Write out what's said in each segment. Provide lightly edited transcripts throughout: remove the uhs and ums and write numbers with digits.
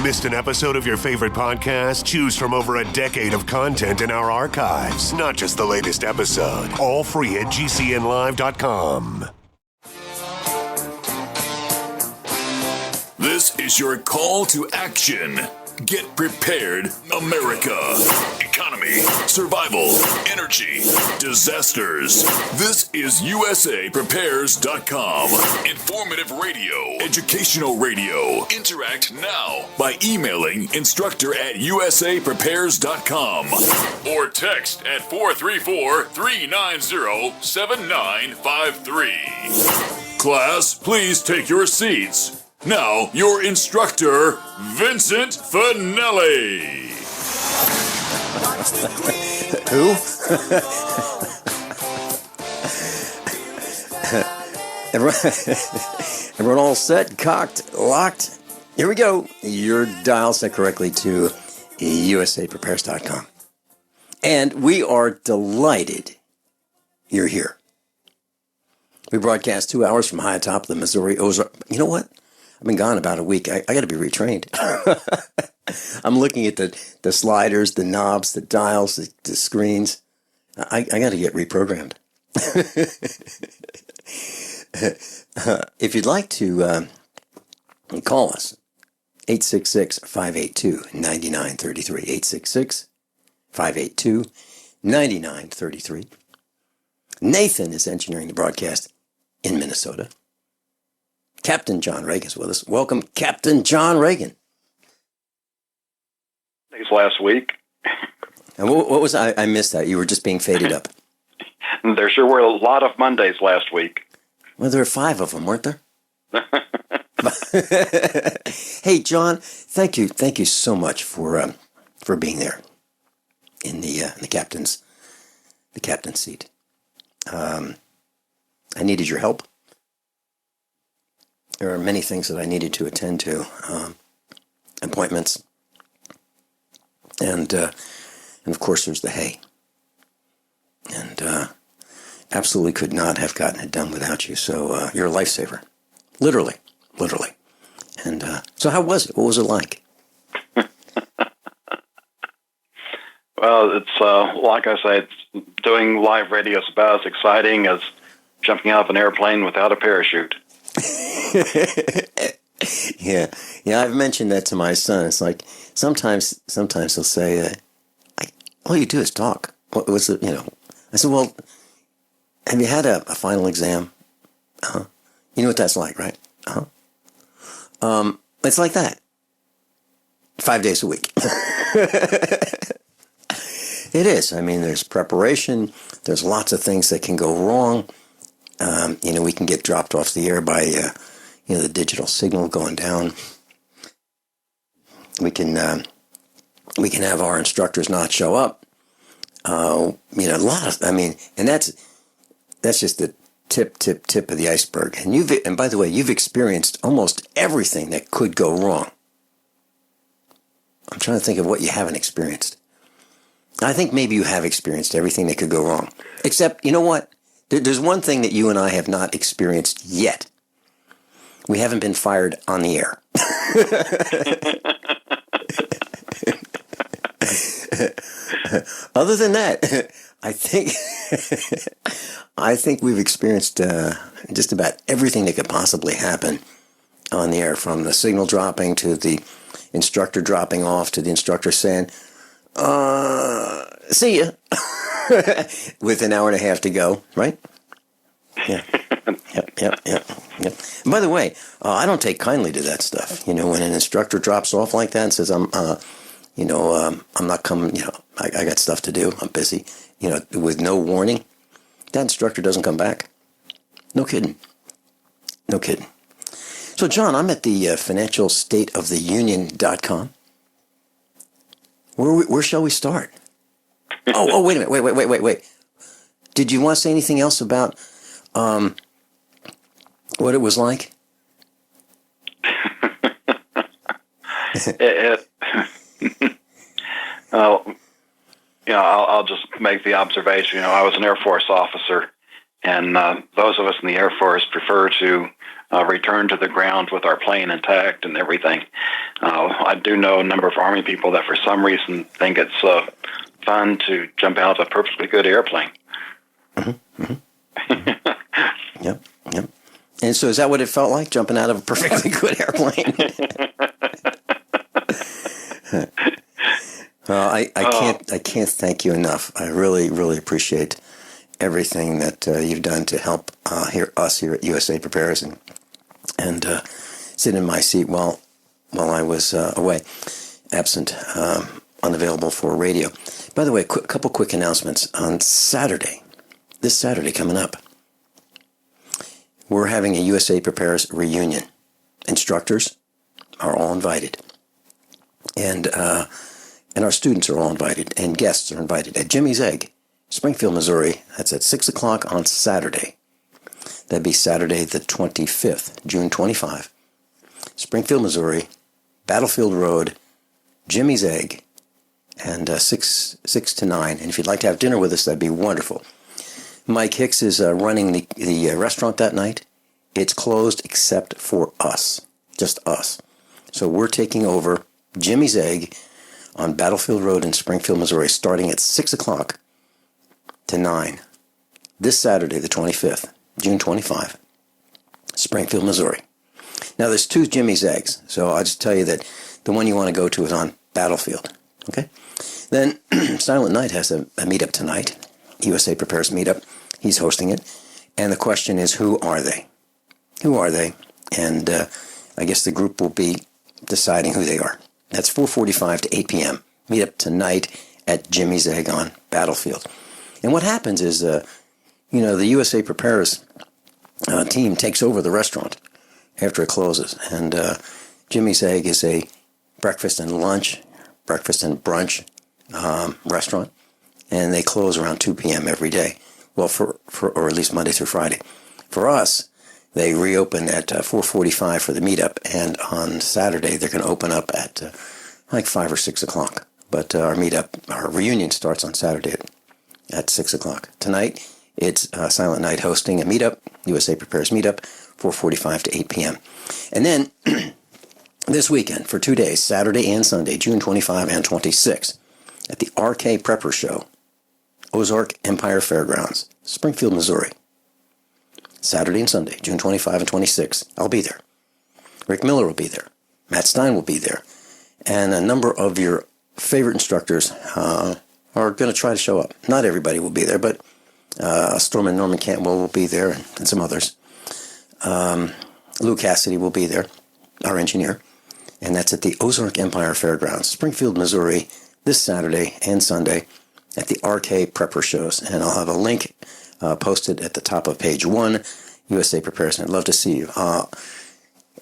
Missed an episode of your favorite podcast? Choose from over a decade of content in our archives, not just the latest episode. All free at gcnlive.com. This is your call to action. Get prepared, America. Economy, survival, energy, disasters. This is USAPrepares.com. Informative radio, educational radio. Interact now by emailing instructor@USAPrepares.com or text at 434-390-7953. Class, please take your seats. Now, your instructor, Vincent Finelli. Who? Everyone all set, cocked, locked? Here we go. Your dial set correctly to USAPrepares.com. And we are delighted you're here. We broadcast 2 hours from high atop the Missouri Ozark. You know what? I've been gone about a week. I got to be retrained. I'm looking at the sliders, the knobs, the dials, the screens. I got to get reprogrammed. If you'd like to call us, 866-582-9933. 866-582-9933. Nathan is engineering the broadcast in Minnesota. Captain John Regan is with us. Welcome, Captain John Regan. Days last week. And what was I missed that. You were just being faded up. There sure were a lot of Mondays last week. Well, there were 5 of them, weren't there? Hey, John, thank you so much for being there in the captain's seat. I needed your help. There are many things that I needed to attend to, appointments, and of course there's the hay. And absolutely could not have gotten it done without you. So you're a lifesaver, literally. And so how was it? What was it like? Well, it's like I say, doing live radio is about as exciting as jumping out of an airplane without a parachute. Yeah, I've mentioned that to my son. It's like sometimes he'll say, "All you do is talk." What was it? I said, "Well, have you had a final exam? You know what that's like, right? It's like that. 5 days a week." It is. I mean, there's preparation. There's lots of things that can go wrong. We can get dropped off the air by, the digital signal going down. We can have our instructors not show up. A lot of, and that's just the tip of the iceberg. And by the way, you've experienced almost everything that could go wrong. I'm trying to think of what you haven't experienced. I think maybe you have experienced everything that could go wrong. Except, you know what? There's one thing that you and I have not experienced yet. We haven't been fired on the air. Other than that, I think we've experienced just about everything that could possibly happen on the air, from the signal dropping to the instructor dropping off to the instructor saying, "See ya," with an hour and a half to go, right? Yeah. Yep. And by the way, I don't take kindly to that stuff. When an instructor drops off like that and says, I'm not coming, I got stuff to do, I'm busy, with no warning, that instructor doesn't come back. No kidding. So, John, I'm at the financialstateoftheunion.com. Where shall we start? Oh, wait a minute. Wait. Did you want to say anything else about what it was like? I'll just make the observation. I was an Air Force officer, And those of us in the Air Force prefer to return to the ground with our plane intact and everything. I do know a number of Army people that for some reason think it's fun to jump out of a perfectly good airplane. Mm-hmm. Mm-hmm. Yep. And so is that what it felt like, jumping out of a perfectly good airplane? Well, I can't thank you enough. I really, really appreciate everything that you've done to help us here at USA Prepares and sit in my seat while I was away, absent, unavailable for radio. By the way, a couple quick announcements. On Saturday, this Saturday coming up, we're having a USA Prepares reunion. Instructors are all invited, and our students are all invited, and guests are invited at Jimmy's Egg, Springfield, Missouri. That's at 6 o'clock on Saturday. That'd be Saturday the 25th, June 25. Springfield, Missouri, Battlefield Road, Jimmy's Egg, and 6 to 9. And if you'd like to have dinner with us, that'd be wonderful. Mike Hicks is running the restaurant that night. It's closed except for us, just us. So we're taking over Jimmy's Egg on Battlefield Road in Springfield, Missouri, starting at 6 o'clock to 9. This Saturday, the 25th, June 25, Springfield, Missouri. Now, there's 2 Jimmy's Eggs, so I'll just tell you that the one you want to go to is on Battlefield, okay? Then Silent Night has a meetup tonight, USA Prepares meetup. He's hosting it, and the question is, who are they? Who are they? And I guess the group will be deciding who they are. That's 4:45 to 8 p.m. Meetup tonight at Jimmy's Egg on Battlefield. And what happens is, the USA Prepares team takes over the restaurant after it closes. And Jimmy's Egg is a breakfast and brunch restaurant. And they close around 2 p.m. every day. Well, or at least Monday through Friday. For us, they reopen at 4:45 for the meetup, and on Saturday they're going to open up at like 5 or 6 o'clock. But our reunion starts on Saturday at 6 o'clock. Tonight, it's Silent Night hosting a meetup, USA Prepares meetup, 4:45 to 8 p.m. And then this weekend, for 2 days, Saturday and Sunday, June 25 and 26, at the RK Prepper Show, Ozark Empire Fairgrounds, Springfield, Missouri. Saturday and Sunday, June 25 and 26. I'll be there. Rick Miller will be there. Matt Stein will be there. And a number of your favorite instructors are going to try to show up. Not everybody will be there, but Storm Norman Cantwell will be there, and some others. Lou Cassidy will be there, our engineer. And that's at the Ozark Empire Fairgrounds, Springfield, Missouri, this Saturday and Sunday at the RK Prepper Shows. And I'll have a link posted at the top of page 1, USA Prepares. I'd love to see you.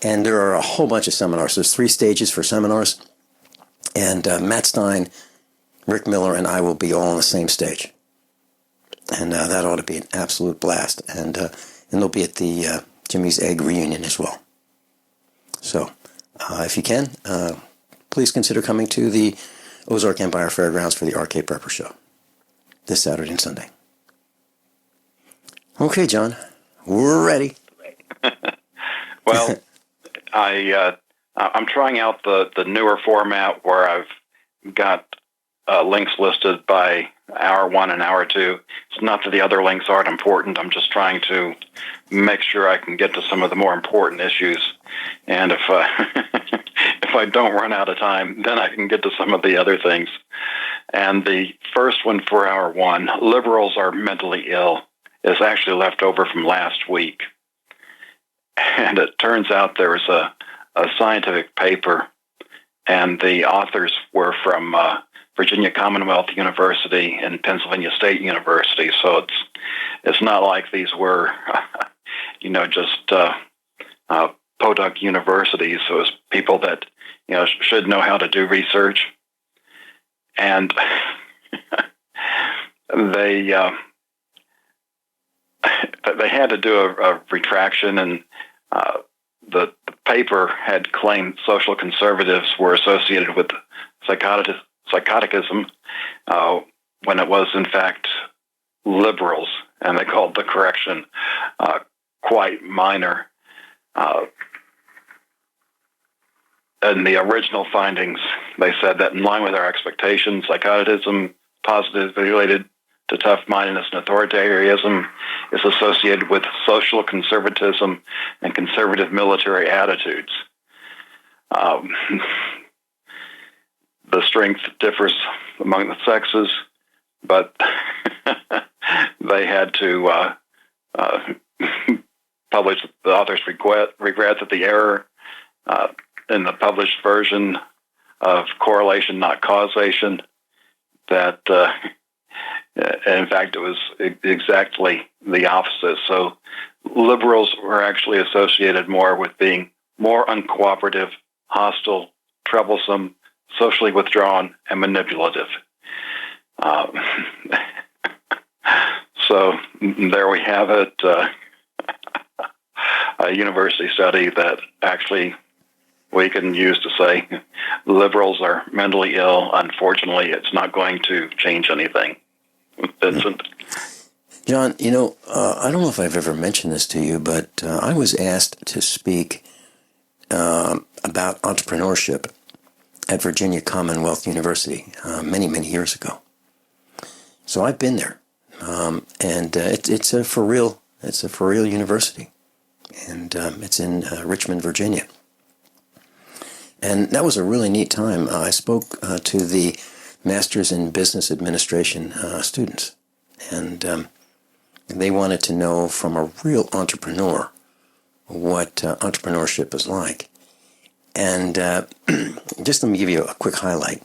And there are a whole bunch of seminars. There's 3 stages for seminars. And Matt Stein, Rick Miller, and I will be all on the same stage. And that ought to be an absolute blast. And they'll be at the Jimmy's Egg reunion as well. So, if you can, please consider coming to the Ozark Empire Fairgrounds for the RK Prepper Show this Saturday and Sunday. Okay, John, we're ready. Well, I'm trying out the newer format where I've got links listed by hour 1 and hour 2. It's not that the other links aren't important. I'm just trying to make sure I can get to some of the more important issues. And if if I don't run out of time, then I can get to some of the other things. And the first one for hour 1, liberals are mentally ill, is actually left over from last week. And it turns out there was a scientific paper, and the authors were from Virginia Commonwealth University and Pennsylvania State University. So it's not like these were, just podunk universities. So it's people that, should know how to do research. And they had to do a retraction, and the paper had claimed social conservatives were associated with psychoticism when it was, in fact, liberals and they called the correction quite minor. In the original findings, they said that in line with our expectations, psychoticism positively related to tough-mindedness and authoritarianism is associated with social conservatism and conservative military attitudes. The strength differs among the sexes, but they had to publish the author's regret that the error in the published version of correlation, not causation, that in fact it was exactly the opposite. So liberals were actually associated more with being more uncooperative, hostile, troublesome, socially withdrawn, and manipulative. So there we have it. A university study that actually we can use to say liberals are mentally ill. Unfortunately, it's not going to change anything. Vincent? John, I don't know if I've ever mentioned this to you, but I was asked to speak about entrepreneurship at Virginia Commonwealth University many, many years ago. So I've been there, and it's a for real university, and it's in Richmond, Virginia. And that was a really neat time. I spoke to the Masters in Business Administration students, and they wanted to know from a real entrepreneur what entrepreneurship is like. And just let me give you a quick highlight.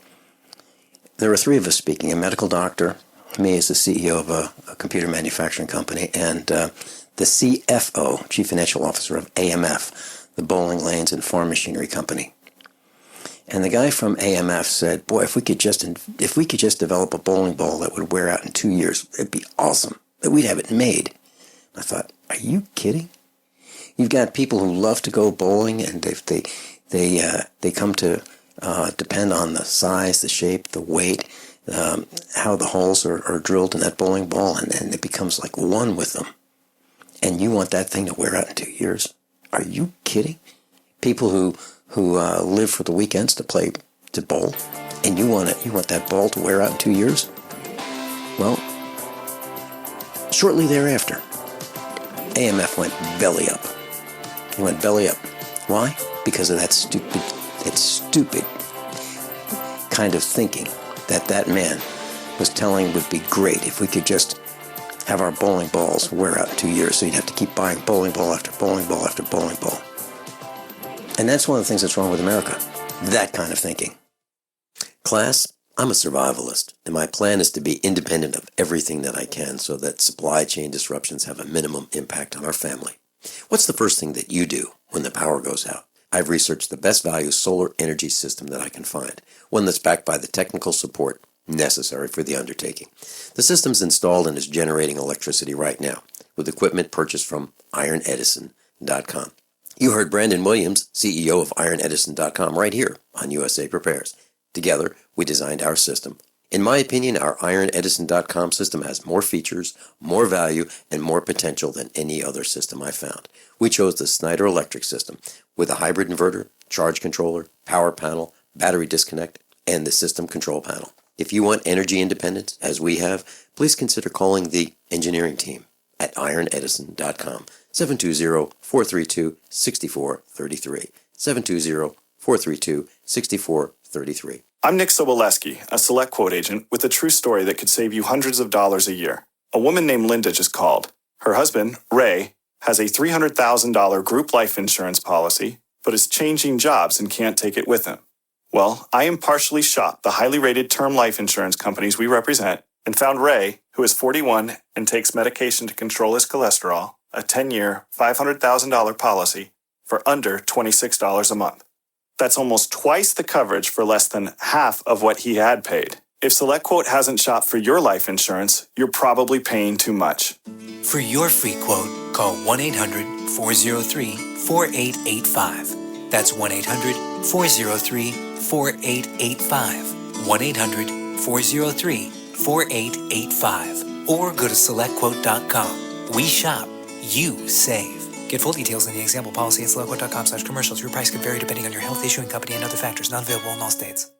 There were three of us speaking: a medical doctor, me as the CEO of a computer manufacturing company, and the CFO, Chief Financial Officer of AMF, the Bowling Lanes and Farm Machinery Company. And the guy from AMF said, "Boy, if we could just develop a bowling ball that would wear out in 2 years, it'd be awesome. We'd have it made." I thought, "Are you kidding? You've got people who love to go bowling, and they come to depend on the size, the shape, the weight, how the holes are drilled in that bowling ball, and it becomes like one with them. And you want that thing to wear out in 2 years? Are you kidding? People who live for the weekends to bowl, and you want that ball to wear out in 2 years?" Well, shortly thereafter, AMF went belly up. He went belly up. Why? Because of that stupid kind of thinking that man was telling would be great if we could just have our bowling balls wear out in 2 years, so you'd have to keep buying bowling ball after bowling ball after bowling ball. And that's one of the things that's wrong with America, that kind of thinking. Class, I'm a survivalist, and my plan is to be independent of everything that I can so that supply chain disruptions have a minimum impact on our family. What's the first thing that you do when the power goes out? I've researched the best value solar energy system that I can find, one that's backed by the technical support necessary for the undertaking. The system's installed and is generating electricity right now, with equipment purchased from ironedison.com. You heard Brandon Williams, CEO of ironedison.com, right here on USA Prepares. Together, we designed our system. In my opinion, our ironedison.com system has more features, more value, and more potential than any other system I found. We chose the Snyder Electric system with a hybrid inverter, charge controller, power panel, battery disconnect, and the system control panel. If you want energy independence, as we have, please consider calling the engineering team at ironedison.com. 720-432-6433. 720-432-6433. I'm Nick Soboleski, a Select Quote agent with a true story that could save you hundreds of dollars a year. A woman named Linda just called. Her husband, Ray, has a $300,000 group life insurance policy, but is changing jobs and can't take it with him. Well, I impartially shopped the highly rated term life insurance companies we represent and found Ray, who is 41 and takes medication to control his cholesterol, a 10-year, $500,000 policy for under $26 a month. That's almost twice the coverage for less than half of what he had paid. If SelectQuote hasn't shopped for your life insurance, you're probably paying too much. For your free quote, call 1-800-403-4885. That's 1-800-403-4885. 1-800-403-4885. or go to selectquote.com. We shop, you save. Get full details in the example policy at selectquote.com/commercials. Your price could vary depending on your health, issuing company, and other factors. Not available in all states.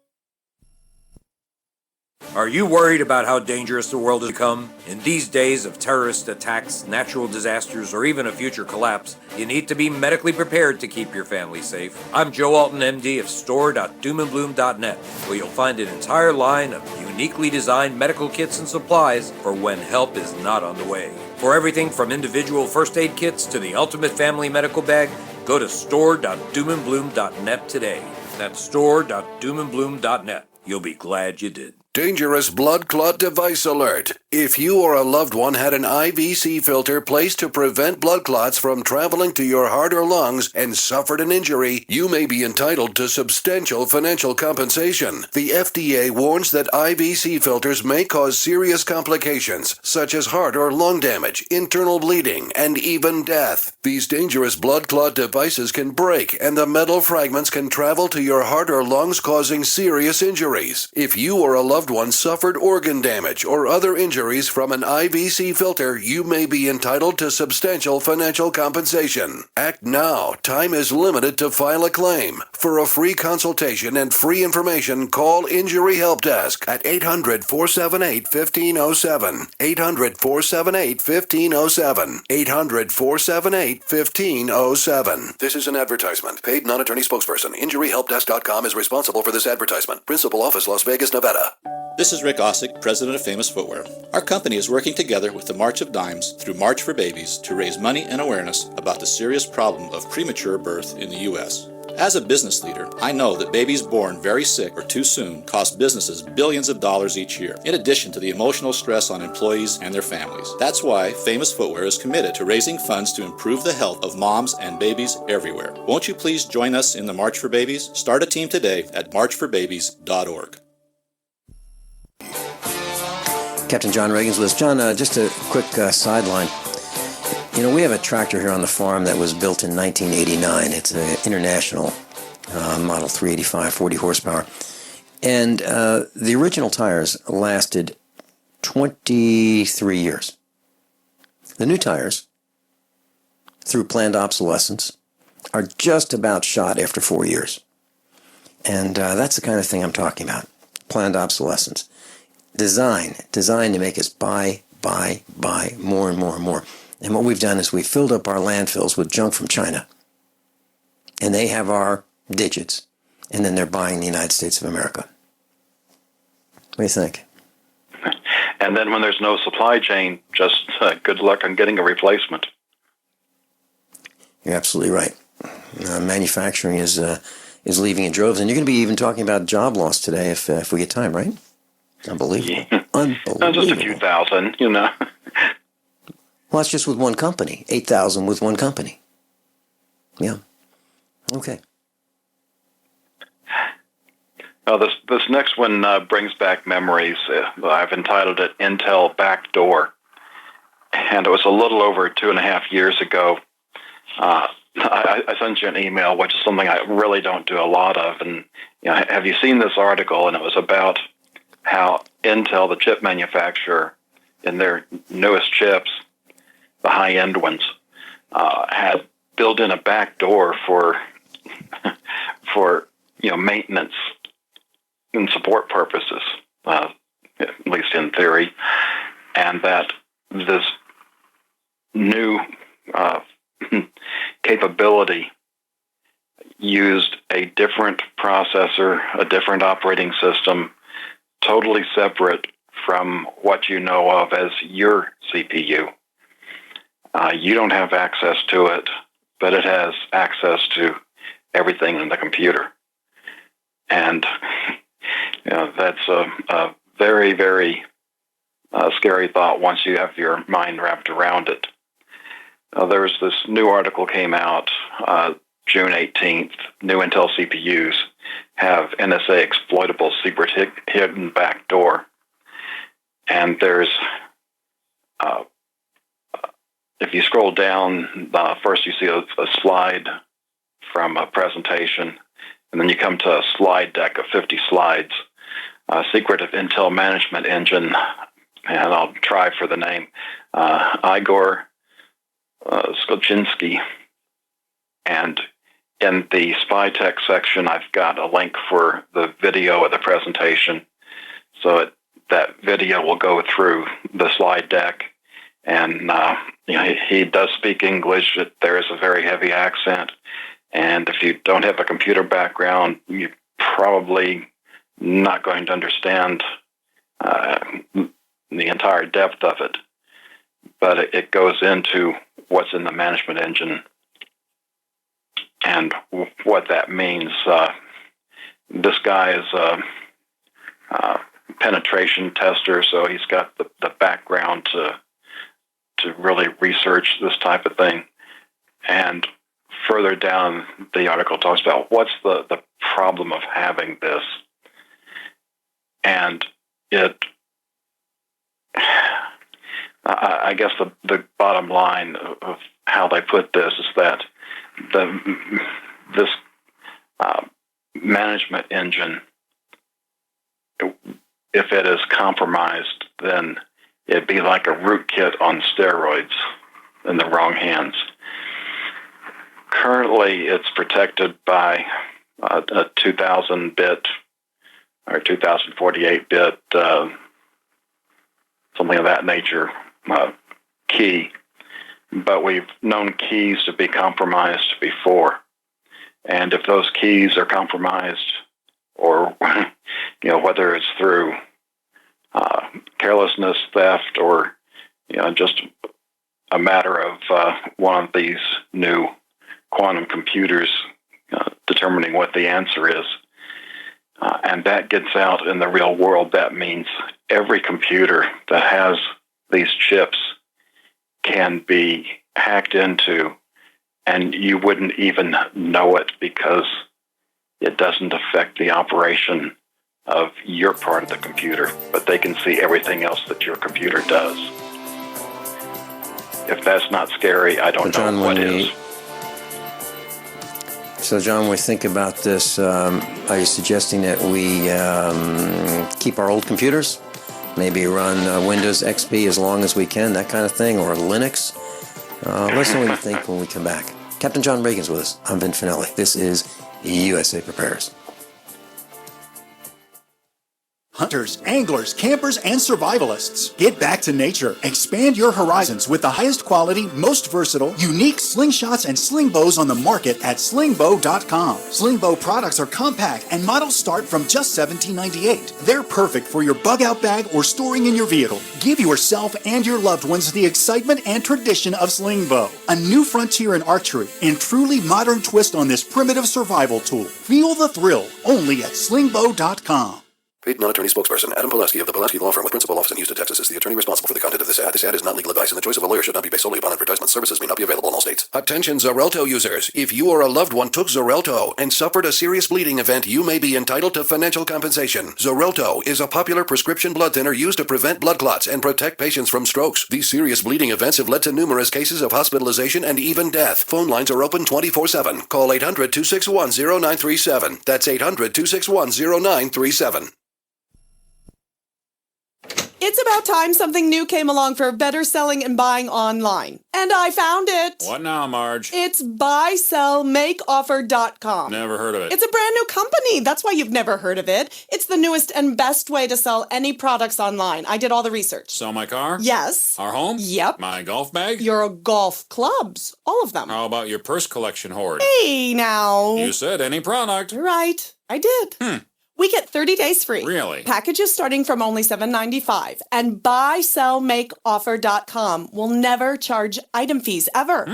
Are you worried about how dangerous the world has become? In these days of terrorist attacks, natural disasters, or even a future collapse, you need to be medically prepared to keep your family safe. I'm Joe Alton, MD of store.doomandbloom.net, where you'll find an entire line of uniquely designed medical kits and supplies for when help is not on the way. For everything from individual first aid kits to the ultimate family medical bag, go to store.doomandbloom.net today. That's store.doomandbloom.net. You'll be glad you did. Dangerous blood clot device alert. If you or a loved one had an IVC filter placed to prevent blood clots from traveling to your heart or lungs and suffered an injury, you may be entitled to substantial financial compensation. The FDA warns that IVC filters may cause serious complications, such as heart or lung damage, internal bleeding, and even death. These dangerous blood clot devices can break, and the metal fragments can travel to your heart or lungs, causing serious injuries. If you or a loved one suffered organ damage or other injuries from an IVC filter, you may be entitled to substantial financial compensation. Act now. Time is limited to file a claim. For a free consultation and free information, call Injury Help Desk at 800-478-1507. 800-478-1507. 800-478-1507. This is an advertisement. Paid non-attorney spokesperson. InjuryHelpDesk.com is responsible for this advertisement. Principal office, Las Vegas, Nevada. This is Rick Ossick, president of Famous Footwear. Our company is working together with the March of Dimes through March for Babies to raise money and awareness about the serious problem of premature birth in the U.S. As a business leader, I know that babies born very sick or too soon cost businesses billions of dollars each year, in addition to the emotional stress on employees and their families. That's why Famous Footwear is committed to raising funds to improve the health of moms and babies everywhere. Won't you please join us in the March for Babies? Start a team today at marchforbabies.org. Captain John Regan's with us. John, just a quick sideline. You know, we have a tractor here on the farm that was built in 1989. It's an international Model 385, 40 horsepower. And the original tires lasted 23 years. The new tires, through planned obsolescence, are just about shot after 4 years. And that's the kind of thing I'm talking about. Planned obsolescence. Design to make us buy more and more and more. And what we've done is we've filled up our landfills with junk from China. And they have our digits. And then they're buying the United States of America. What do you think? And then when there's no supply chain, just good luck on getting a replacement. You're absolutely right. Manufacturing is leaving in droves. And you're going to be even talking about job loss today if we get time, right? Unbelievable. Yeah. Unbelievable. Just a few thousand, you know. Well, that's just with one company. 8,000 with one company. Yeah. Okay. This next one brings back memories. I've entitled it Intel Backdoor. And it was a little over 2.5 years ago. I sent you an email, which is something I really don't do a lot of. And you know, have you seen this article? And it was about how Intel, the chip manufacturer, in their newest chips, the high-end ones, had built in a back door for maintenance and support purposes, at least in theory, and that this new capability used a different processor, a different operating system, totally separate from what you know of as your CPU. You don't have access to it, but it has access to everything in the computer. And that's a very, very scary thought once you have your mind wrapped around it. There's this new article came out June 18th. New Intel CPUs have NSA exploitable secret hidden backdoor. And there's, if you scroll down, first you see a slide from a presentation, and then you come to a slide deck of 50 slides. Secret of Intel Management Engine and I'll try for the name, Igor Skoczynski. And in the Spy Tech section, I've got a link for the video of the presentation. So that video will go through the slide deck. And he does speak English. There is a very heavy accent. And if you don't have a computer background, you're probably not going to understand the entire depth of it. But it goes into what's in the management engine and what that means. This guy is a penetration tester, so he's got the background to really research this type of thing. And further down, the article talks about what's the problem of having this. And I guess the bottom line of how they put this is that this management engine, if it is compromised, then it'd be like a rootkit on steroids in the wrong hands. Currently, it's protected by a 2000-bit or 2048-bit, something of that nature, key. But we've known keys to be compromised before. And if those keys are compromised, or whether it's through carelessness, theft, or just a matter of one of these new quantum computers determining what the answer is, and that gets out in the real world, that means every computer that has these chips can be hacked into, and you wouldn't even know it because it doesn't affect the operation of your part of the computer, but they can see everything else that your computer does. If that's not scary, I don't know what is. So, John, when we think about this, are you suggesting that we keep our old computers? Maybe run Windows XP as long as we can, that kind of thing, or Linux? Listen what you think when we come back. Captain John Regan's with us. I'm Vince Finelli. This is USA Prepares. Hunters, anglers, campers, and survivalists. Get back to nature. Expand your horizons with the highest quality, most versatile, unique slingshots and sling bows on the market at slingbow.com. Slingbow products are compact and models start from just $17.98. They're perfect for your bug-out bag or storing in your vehicle. Give yourself and your loved ones the excitement and tradition of Slingbow. A new frontier in archery and truly modern twist on this primitive survival tool. Feel the thrill only at slingbow.com. Paid non-attorney spokesperson Adam Pulaski of the Pulaski Law Firm with principal office in Houston, Texas is the attorney responsible for the content of this ad. This ad is not legal advice, and the choice of a lawyer should not be based solely upon advertisement. Services may not be available in all states. Attention Xarelto users. If you or a loved one took Xarelto and suffered a serious bleeding event, you may be entitled to financial compensation. Xarelto is a popular prescription blood thinner used to prevent blood clots and protect patients from strokes. These serious bleeding events have led to numerous cases of hospitalization and even death. Phone lines are open 24/7. Call 800-261-0937. That's 800-261-0937. It's about time something new came along for better selling and buying online. And I found it. What now, Marge? It's buysellmakeoffer.com. Never heard of it. It's a brand new company. That's why you've never heard of it. It's the newest and best way to sell any products online. I did all the research. Sell my car? Yes. Our home? Yep. My golf bag? Your golf clubs. All of them. How about your purse collection hoard? Hey, now. You said any product. Right. I did. We get 30 days free. Really? Packages starting from only $7.95. And buysellmakeoffer.com will never charge item fees, ever.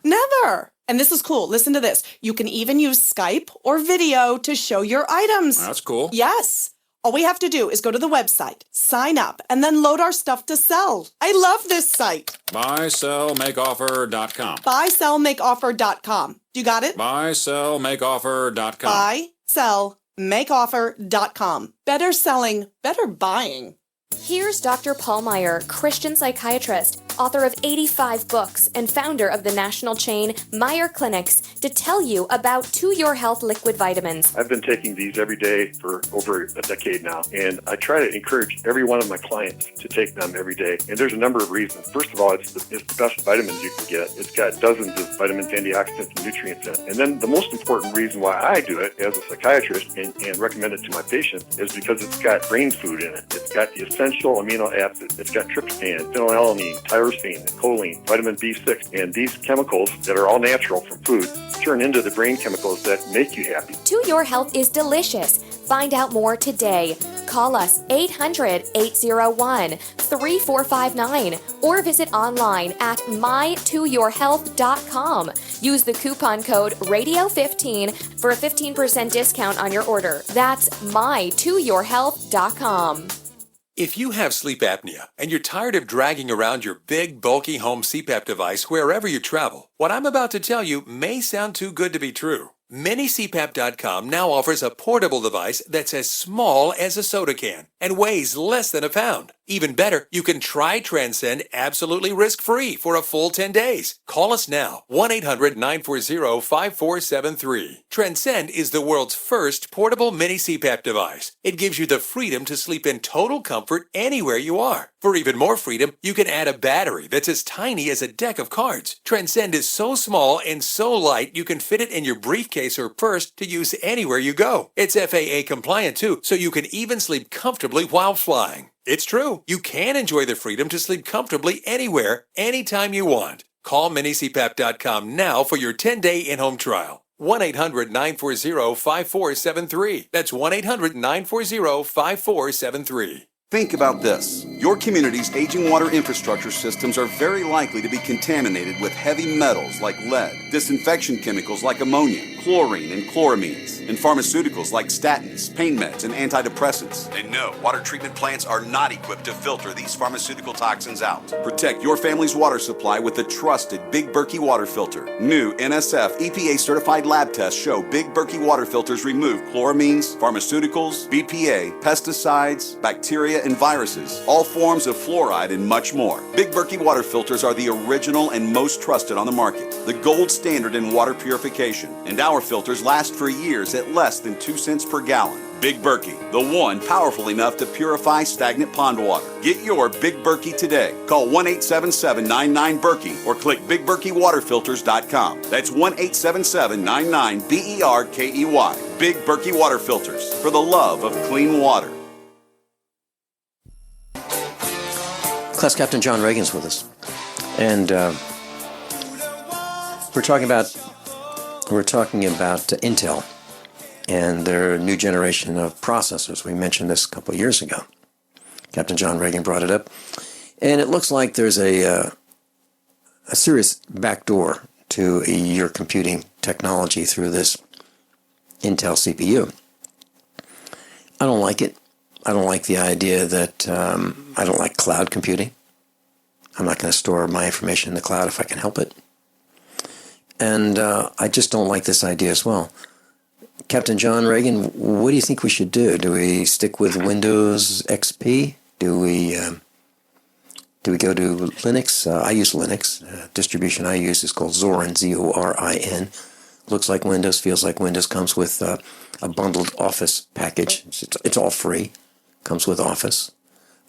Never. And this is cool. Listen to this. You can even use Skype or video to show your items. That's cool. Yes. All we have to do is go to the website, sign up, and then load our stuff to sell. I love this site. Buysellmakeoffer.com. Buysellmakeoffer.com. You got it? Buysellmakeoffer.com. Buysellmakeoffer.com. Better selling, better buying. Here's Dr. Paul Meyer, Christian psychiatrist, author of 85 books and founder of the national chain Meyer Clinics, to tell you about To Your Health liquid vitamins. I've been taking these every day for over a decade now, and I try to encourage every one of my clients to take them every day. And there's a number of reasons. First of all, it's the best vitamins you can get. It's got dozens of vitamins, antioxidants, and nutrients in it. And then the most important reason why I do it as a psychiatrist and recommend it to my patients is because it's got brain food in it. It's got the essential amino acids. It's got tryptophan, phenylalanine, tyrosine, choline, vitamin B6, and these chemicals that are all natural from food turn into the brain chemicals that make you happy. To Your Health is delicious. Find out more today. Call us 800-801-3459 or visit online at mytoyourhealth.com. Use the coupon code RADIO15 for a 15% discount on your order. That's mytoyourhealth.com. If you have sleep apnea and you're tired of dragging around your big, bulky home CPAP device wherever you travel, what I'm about to tell you may sound too good to be true. MiniCPAP.com now offers a portable device that's as small as a soda can and weighs less than a pound. Even better, you can try Transcend absolutely risk-free for a full 10 days. Call us now, 1-800-940-5473. Transcend is the world's first portable mini CPAP device. It gives you the freedom to sleep in total comfort anywhere you are. For even more freedom, you can add a battery that's as tiny as a deck of cards. Transcend is so small and so light you can fit it in your briefcase or purse to use anywhere you go. It's FAA compliant too, so you can even sleep comfortably while flying. It's true. You can enjoy the freedom to sleep comfortably anywhere, anytime you want. Call minicpap.com now for your 10-day in-home trial. 1-800-940-5473. That's 1-800-940-5473. Think about this. Your community's aging water infrastructure systems are very likely to be contaminated with heavy metals like lead, disinfection chemicals like ammonia, chlorine and chloramines, and pharmaceuticals like statins, pain meds, and antidepressants. And no, water treatment plants are not equipped to filter these pharmaceutical toxins out. Protect your family's water supply with the trusted Big Berkey water filter. New NSF EPA certified lab tests show Big Berkey water filters remove chloramines, pharmaceuticals, BPA, pesticides, bacteria, and viruses, all forms of fluoride, and much more. Big Berkey water filters are the original and most trusted on the market, the gold standard in water purification, and our filters last for years at less than 2 cents per gallon. Big Berkey, the one powerful enough to purify stagnant pond water. Get your Big Berkey today. Call 1-877-99-BERKEY or click BigBerkeyWaterFilters.com. That's 1-877-99-BERKEY. Big Berkey Water Filters, for the love of clean water. Class Captain John Regan's with us, and we're talking about Intel and their new generation of processors. We mentioned this a couple of years ago. Captain John Regan brought it up, and it looks like there's a serious backdoor to your computing technology through this Intel CPU. I don't like it. I don't like the idea that I don't like cloud computing. I'm not going to store my information in the cloud if I can help it. And I just don't like this idea as well. Captain John Regan, what do you think we should do? Do we stick with Windows XP? Do we go to Linux? I use Linux. Distribution I use is called Zorin, Z-O-R-I-N. Looks like Windows, feels like Windows, comes with a bundled Office package. It's all free. Comes with Office.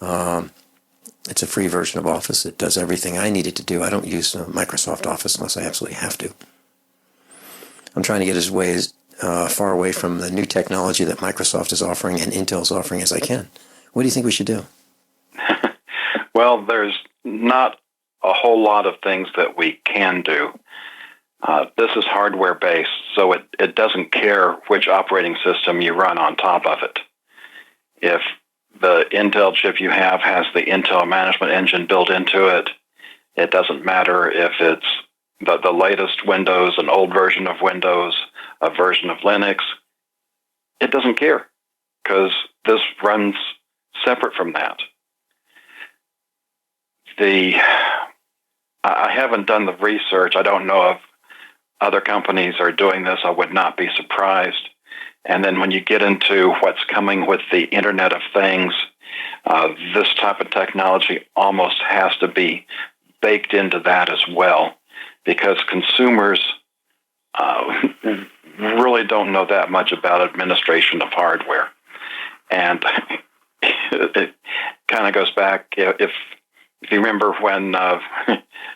It's a free version of Office. It does everything I need it to do. I don't use Microsoft Office unless I absolutely have to. I'm trying to get as far away from the new technology that Microsoft is offering and Intel is offering as I can. What do you think we should do? Well, there's not a whole lot of things that we can do. This is hardware-based, so it doesn't care which operating system you run on top of it. If the Intel chip you have has the Intel management engine built into it, it doesn't matter if it's the latest Windows, an old version of Windows, a version of Linux. It doesn't care because this runs separate from that. I haven't done the research. I don't know if other companies are doing this. I would not be surprised. And then when you get into what's coming with the Internet of Things, this type of technology almost has to be baked into that as well, because consumers really don't know that much about administration of hardware. And it kind of goes back, if you remember when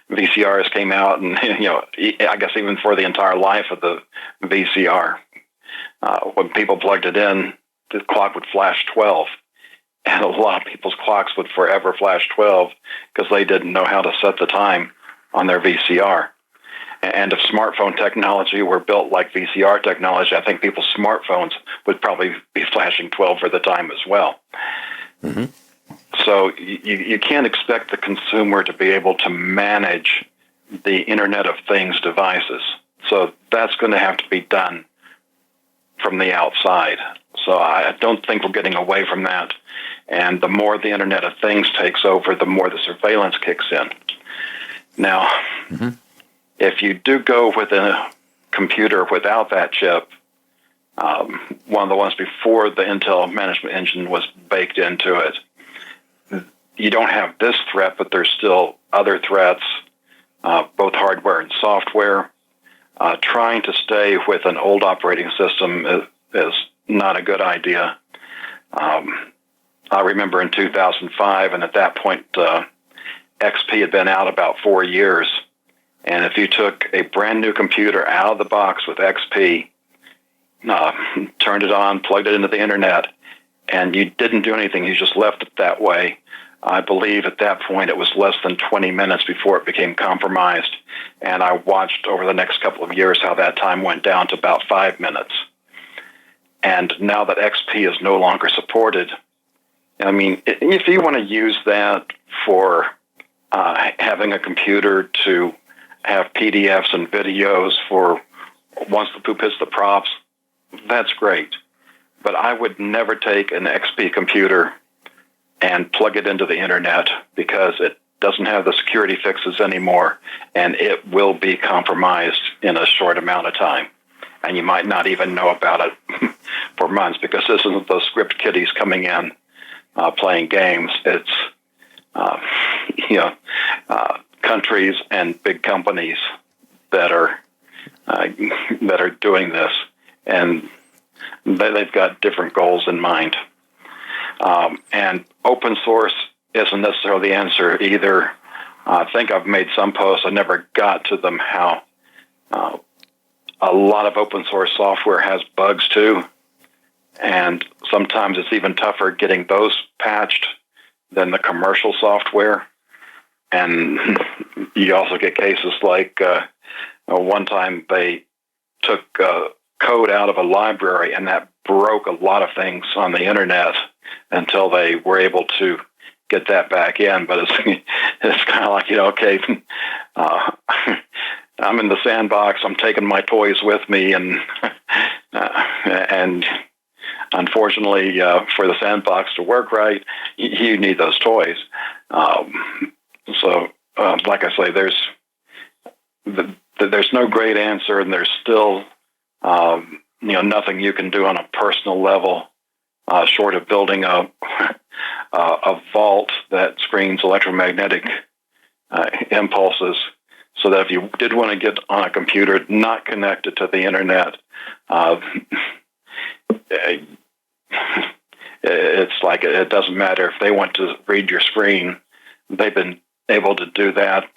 VCRs came out, and I guess even for the entire life of the VCR, when people plugged it in, the clock would flash 12. And a lot of people's clocks would forever flash 12 because they didn't know how to set the time on their VCR. And if smartphone technology were built like VCR technology, I think people's smartphones would probably be flashing 12 for the time as well. Mm-hmm. So you can't expect the consumer to be able to manage the Internet of Things devices. So that's going to have to be done from the outside. So I don't think we're getting away from that. And the more the Internet of Things takes over, the more the surveillance kicks in. Now, if you do go with a computer without that chip, one of the ones before the Intel management engine was baked into it, you don't have this threat, but there's still other threats, both hardware and software. Trying to stay with an old operating system is not a good idea. I remember in 2005, and at that point, XP had been out about 4 years. And if you took a brand new computer out of the box with XP, turned it on, plugged it into the internet, and you didn't do anything, you just left it that way, I believe at that point it was less than 20 minutes before it became compromised. And I watched over the next couple of years how that time went down to about 5 minutes. And now that XP is no longer supported, I mean, if you want to use that for having a computer to have PDFs and videos for once the poop hits the props, that's great. But I would never take an XP computer and plug it into the internet, because it doesn't have the security fixes anymore, and it will be compromised in a short amount of time. And you might not even know about it for months, because this isn't those script kiddies coming in playing games. It's countries and big companies that are doing this, and they've got different goals in mind. And open source isn't necessarily the answer either. I think I've made some posts, I never got to them, how a lot of open source software has bugs too. And sometimes it's even tougher getting those patched than the commercial software. And you also get cases like one time they took code out of a library, and that broke a lot of things on the internet until they were able to get that back in. But it's kind of like, okay, I'm in the sandbox, I'm taking my toys with me, and unfortunately, for the sandbox to work right, you need those toys. So, like I say, there's no great answer, and there's still nothing you can do on a personal level, short of building a vault that screens electromagnetic impulses, so that if you did want to get on a computer not connected to the internet, it's like it doesn't matter if they want to read your screen. They've been able to do that,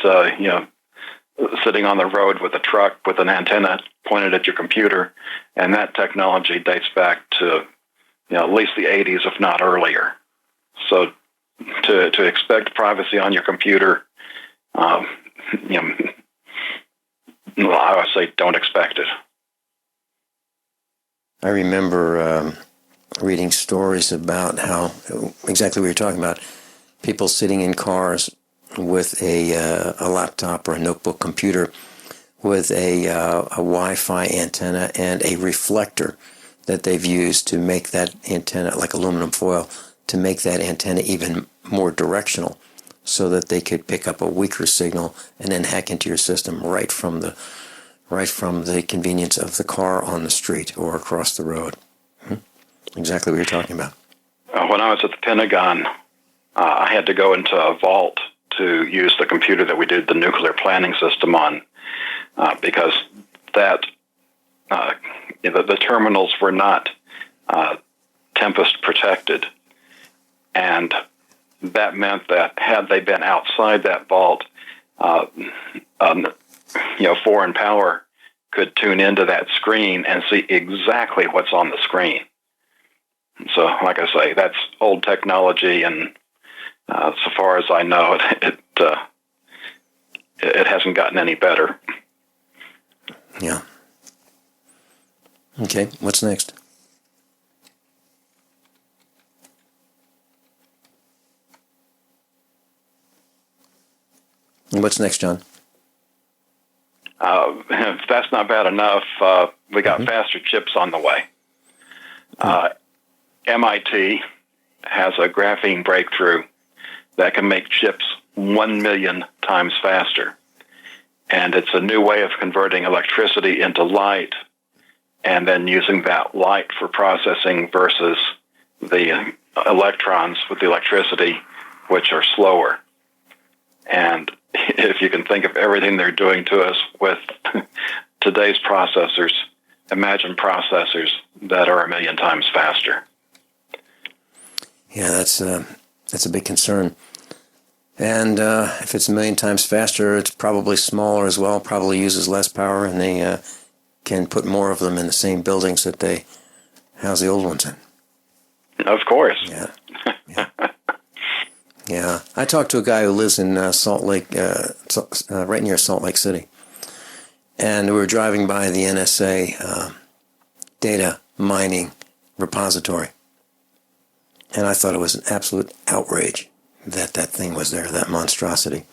sitting on the road with a truck with an antenna pointed at your computer, and that technology dates back to at least the 80s, if not earlier. So to expect privacy on your computer, I would say don't expect it. I remember reading stories about how, exactly what you're talking about, people sitting in cars with a laptop or a notebook computer with a Wi-Fi antenna and a reflector that they've used to make that antenna, like aluminum foil, to make that antenna even more directional, so that they could pick up a weaker signal and then hack into your system right from the convenience of the car on the street or across the road. Exactly what you're talking about. When I was at the Pentagon, I had to go into a vault to use the computer that we did the nuclear planning system on, because that the terminals were not tempest protected, and that meant that had they been outside that vault, foreign power could tune into that screen and see exactly what's on the screen. So, like I say, that's old technology, and so far as I know, it hasn't gotten any better. Yeah. Okay, what's next? What's next, John? If that's not bad enough, we got faster chips on the way. MIT has a graphene breakthrough that can make chips 1 million times faster. And it's a new way of converting electricity into light and then using that light for processing versus the electrons with the electricity, which are slower. And if you can think of everything they're doing to us with today's processors, imagine processors that are 1 million times faster. Yeah, that's a big concern. And if it's 1 million times faster, it's probably smaller as well, probably uses less power, and they can put more of them in the same buildings that they house the old ones in. Of course. Yeah. Yeah. I talked to a guy who lives in Salt Lake, right near Salt Lake City. And we were driving by the NSA data mining repository. And I thought it was an absolute outrage that thing was there, that monstrosity.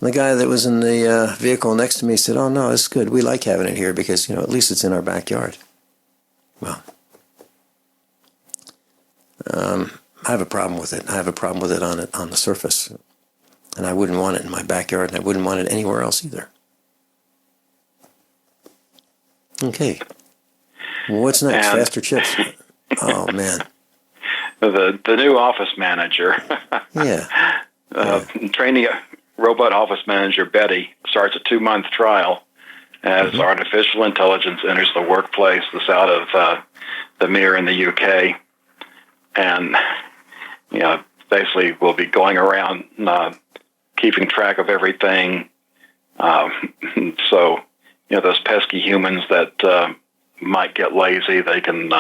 And the guy that was in the vehicle next to me said, "Oh, no, it's good. We like having it here because, at least it's in our backyard." Well, I have a problem with it. I have a problem with it on the surface. And I wouldn't want it in my backyard, and I wouldn't want it anywhere else either. Okay. Well, what's next? And faster chips. Oh, man. The new office manager. Yeah. Training a robot office manager, Betty, starts a 2-month trial as artificial intelligence enters the workplace. This out of the Mirror in the UK. And, basically we'll be going around keeping track of everything. So, those pesky humans that might get lazy, they can,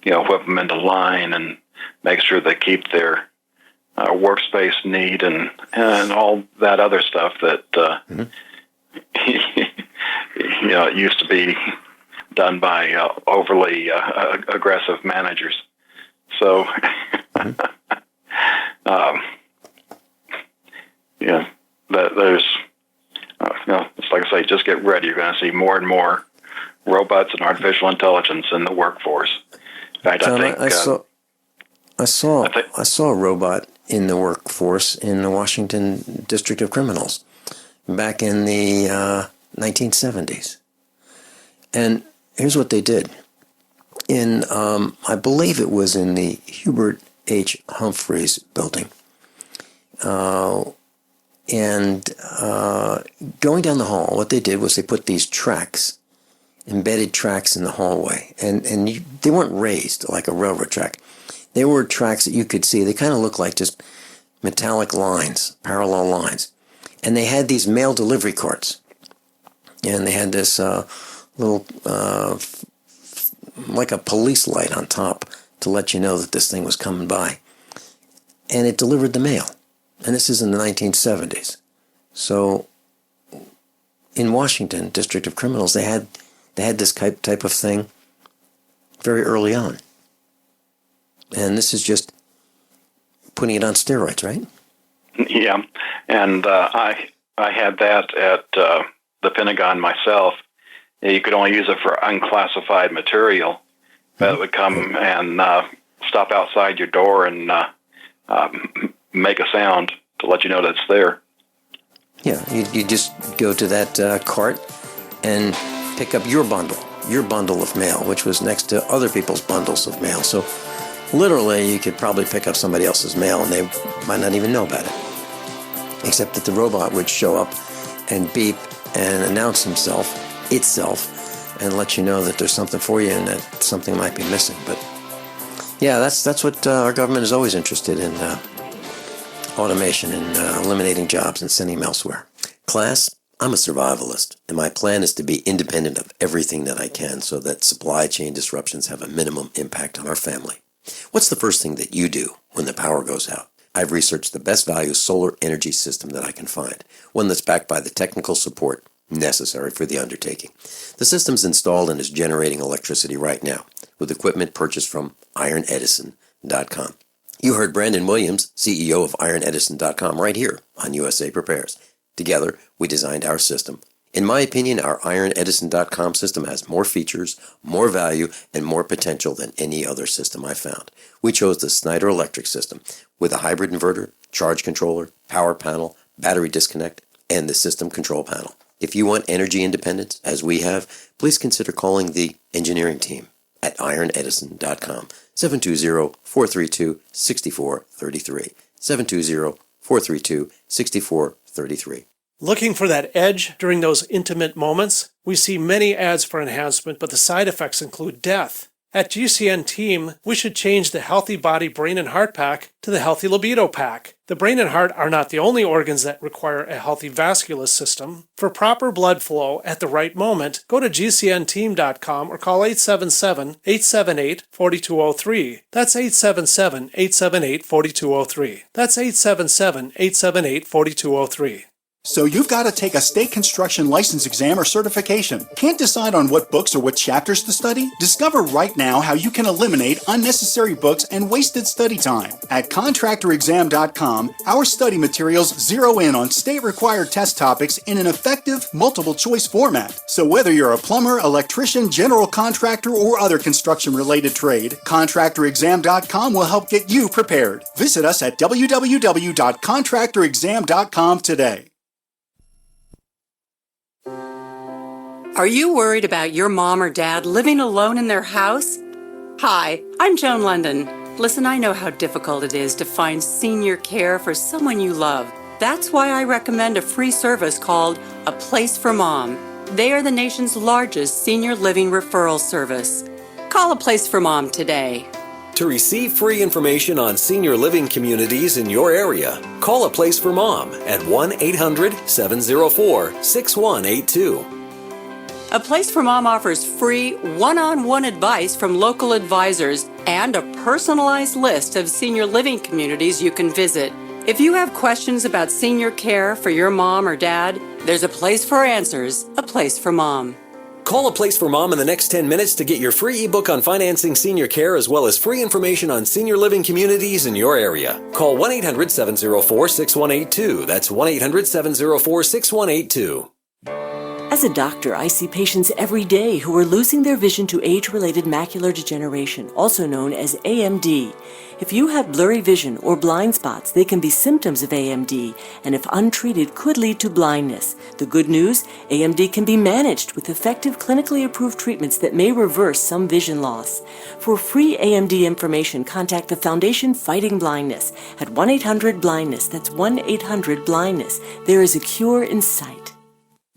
whip them into line and make sure they keep their workspace neat and all that other stuff that, it used to be done by overly aggressive managers. So, there's, it's like I say, just get ready. You're going to see more and more robots and artificial intelligence in the workforce. In fact, John, I saw a robot in the workforce in the Washington District of Criminals back in the 1970s. And here's what they did. In, I believe it was in the Hubert H. Humphreys building. And going down the hall, what they did was they put these tracks, embedded tracks in the hallway. And they weren't raised like a railroad track. They were tracks that you could see. They kind of looked like just metallic lines, parallel lines. And they had these mail delivery carts. And they had this little, like a police light on top to let you know that this thing was coming by. And it delivered the mail. And this is in the 1970s. So in Washington, District of Criminals, they had this type of thing very early on. And this is just putting it on steroids, right? Yeah, and I had that at the Pentagon myself. You could only use it for unclassified material. But it would come and stop outside your door and make a sound to let you know that it's there. Yeah, you just go to that cart and pick up your bundle of mail, which was next to other people's bundles of mail. So literally, you could probably pick up somebody else's mail and they might not even know about it. except that the robot would show up and beep and announce itself, and let you know that there's something for you and that something might be missing. But yeah, that's what our government is always interested in, automation and eliminating jobs and sending them elsewhere. Class, I'm a survivalist, and my plan is to be independent of everything that I can so that supply chain disruptions have a minimum impact on our family. What's the first thing that you do when the power goes out? I've researched the best value solar energy system that I can find, one that's backed by the technical support necessary for the undertaking. The system's installed and is generating electricity right now, with equipment purchased from ironedison.com. You heard Brandon Williams, CEO of ironedison.com, right here on USA Prepares. Together, we designed our system. In my opinion, our ironedison.com system has more features, more value, and more potential than any other system I found. We chose the Snyder Electric system with a hybrid inverter, charge controller, power panel, battery disconnect, and the system control panel. If you want energy independence, as we have, please consider calling the engineering team at ironedison.com, 720-432-6433, 720-432-6433. Looking for that edge during those intimate moments? We see many ads for enhancement, but the side effects include death. At GCN Team, we should change the Healthy Body, Brain, and Heart Pack to the Healthy Libido Pack. The brain and heart are not the only organs that require a healthy vascular system. For proper blood flow at the right moment, go to gcnteam.com or call 877-878-4203. That's 877-878-4203. That's 877-878-4203. So you've got to take a state construction license exam or certification. Can't decide on what books or what chapters to study? Discover right now how you can eliminate unnecessary books and wasted study time. At contractorexam.com, our study materials zero in on state-required test topics in an effective, multiple-choice format. So whether you're a plumber, electrician, general contractor, or other construction-related trade, contractorexam.com will help get you prepared. Visit us at www.contractorexam.com today. Are you worried about your mom or dad living alone in their house? Hi, I'm Joan London. Listen, I know how difficult it is to find senior care for someone you love. That's why I recommend a free service called A Place for Mom. They are the nation's largest senior living referral service. Call A Place for Mom today. To receive free information on senior living communities in your area, call A Place for Mom at 1-800-704-6182. A Place for Mom offers free one-on-one advice from local advisors and a personalized list of senior living communities you can visit. If you have questions about senior care for your mom or dad, there's a place for answers, A Place for Mom. Call A Place for Mom in the next 10 minutes to get your free ebook on financing senior care as well as free information on senior living communities in your area. Call 1-800-704-6182. That's 1-800-704-6182. As a doctor, I see patients every day who are losing their vision to age-related macular degeneration, also known as AMD. If you have blurry vision or blind spots, they can be symptoms of AMD, and if untreated, could lead to blindness. The good news, AMD can be managed with effective clinically approved treatments that may reverse some vision loss. For free AMD information, contact the Foundation Fighting Blindness at 1-800-BLINDNESS. That's 1-800-BLINDNESS. There is a cure in sight.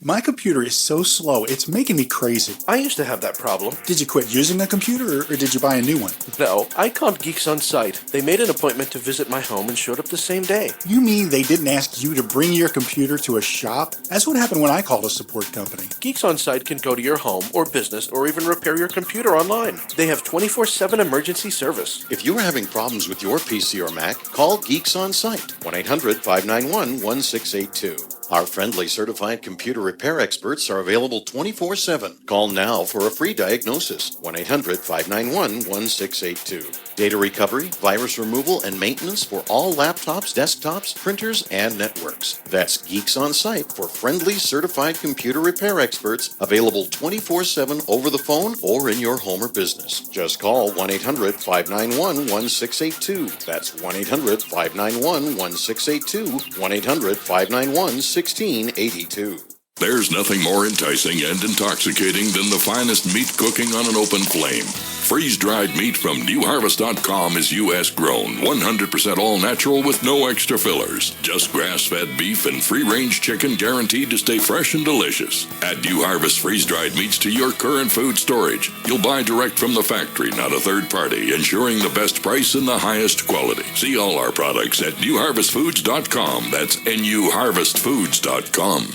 My computer is so slow, it's making me crazy. I used to have that problem. Did you quit using the computer, or did you buy a new one? No, I called Geeks On Site. They made an appointment to visit my home and showed up the same day. You mean they didn't ask you to bring your computer to a shop? That's what happened when I called a support company. Geeks On Site can go to your home or business or even repair your computer online. They have 24/7 emergency service. If you are having problems with your PC or Mac, call Geeks On Site, 1-800-591-1682. Our friendly certified computer repair experts are available 24/7. Call now for a free diagnosis, 1-800-591-1682. Data recovery, virus removal, and maintenance for all laptops, desktops, printers, and networks. That's Geeks On Site for friendly certified computer repair experts, available 24/7 over the phone or in your home or business. Just call 1-800-591-1682. That's 1-800-591-1682, 1-800-591-1682. There's nothing more enticing and intoxicating than the finest meat cooking on an open flame. Freeze-dried meat from newharvest.com is U.S. grown, 100% all-natural with no extra fillers. Just grass-fed beef and free-range chicken guaranteed to stay fresh and delicious. Add New Harvest freeze-dried meats to your current food storage. You'll buy direct from the factory, not a third party, ensuring the best price and the highest quality. See all our products at newharvestfoods.com. That's newharvestfoods.com.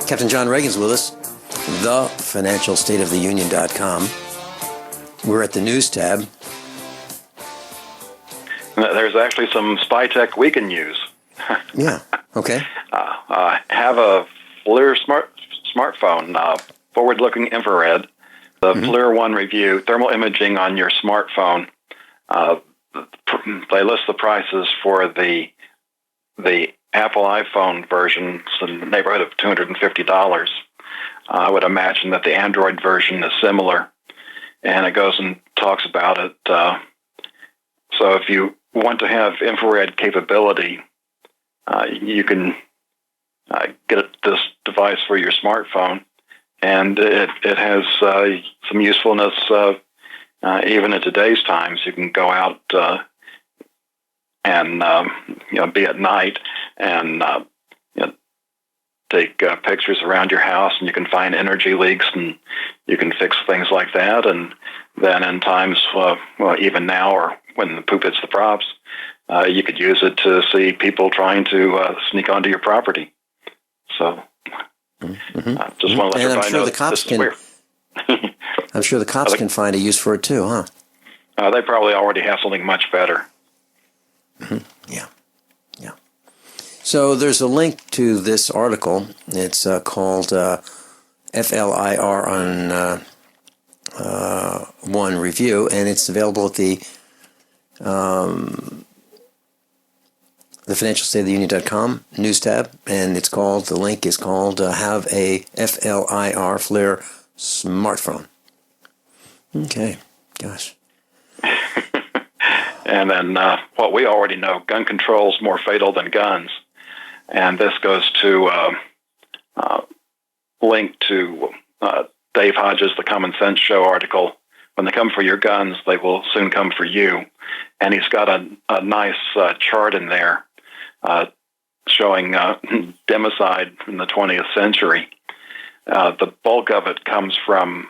Captain John Reagan's with us. TheFinancialStateOfTheUnion.com. We're at the news tab. There's actually some spy tech we can use. Yeah. Okay. Have a FLIR smartphone, forward-looking infrared. The FLIR 1 review, thermal imaging on your smartphone. They list the prices for the Apple iPhone version, it's in the neighborhood of $250. I would imagine that the Android version is similar, and it goes and talks about it. So if you want to have infrared capability, you can get this device for your smartphone, and it has some usefulness even in today's times. You can go out and be at night and take pictures around your house, and you can find energy leaks, and you can fix things like that. And then in times, even now, or when the poop hits the props, you could use it to see people trying to sneak onto your property. So, just want to let everybody know. I'm sure the cops can find a use for it too, huh? They probably already have something much better. Yeah. So there's a link to this article. It's called FLIR on one review, and it's available at the financialstateoftheunion.com news tab, and the link is called Have a FLIR smartphone. Okay, gosh. And then what we already know, gun control is more fatal than guns. And this goes to link to Dave Hodges' The Common Sense Show article. When they come for your guns, they will soon come for you. And he's got a nice chart in there showing democide in the 20th century. The bulk of it comes from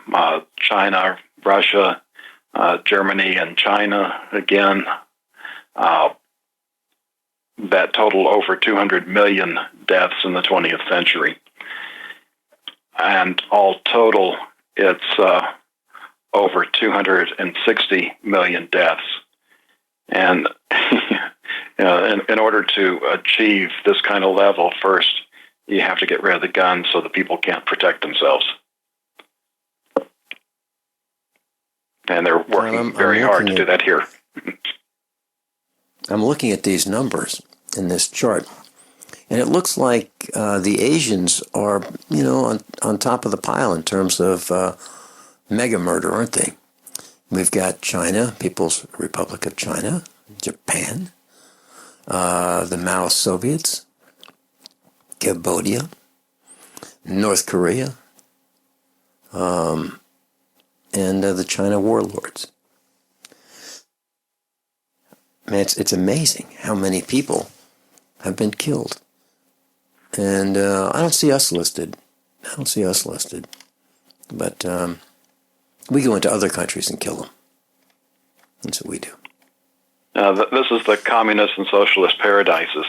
China, Russia, Germany, and China again. That total over 200 million deaths in the 20th century. And all total, it's over 260 million deaths. And in order to achieve this kind of level, first, you have to get rid of the guns so the people can't protect themselves. And they're working very hard to do that here. I'm looking at these numbers in this chart, and it looks like the Asians are, on top of the pile in terms of mega murder, aren't they? We've got China, People's Republic of China, Japan, the Mao Soviets, Cambodia, North Korea, and the China warlords. Man, it's amazing how many people have been killed. And I don't see us listed. But we go into other countries and kill them. That's what we do. This is the communist and socialist paradises.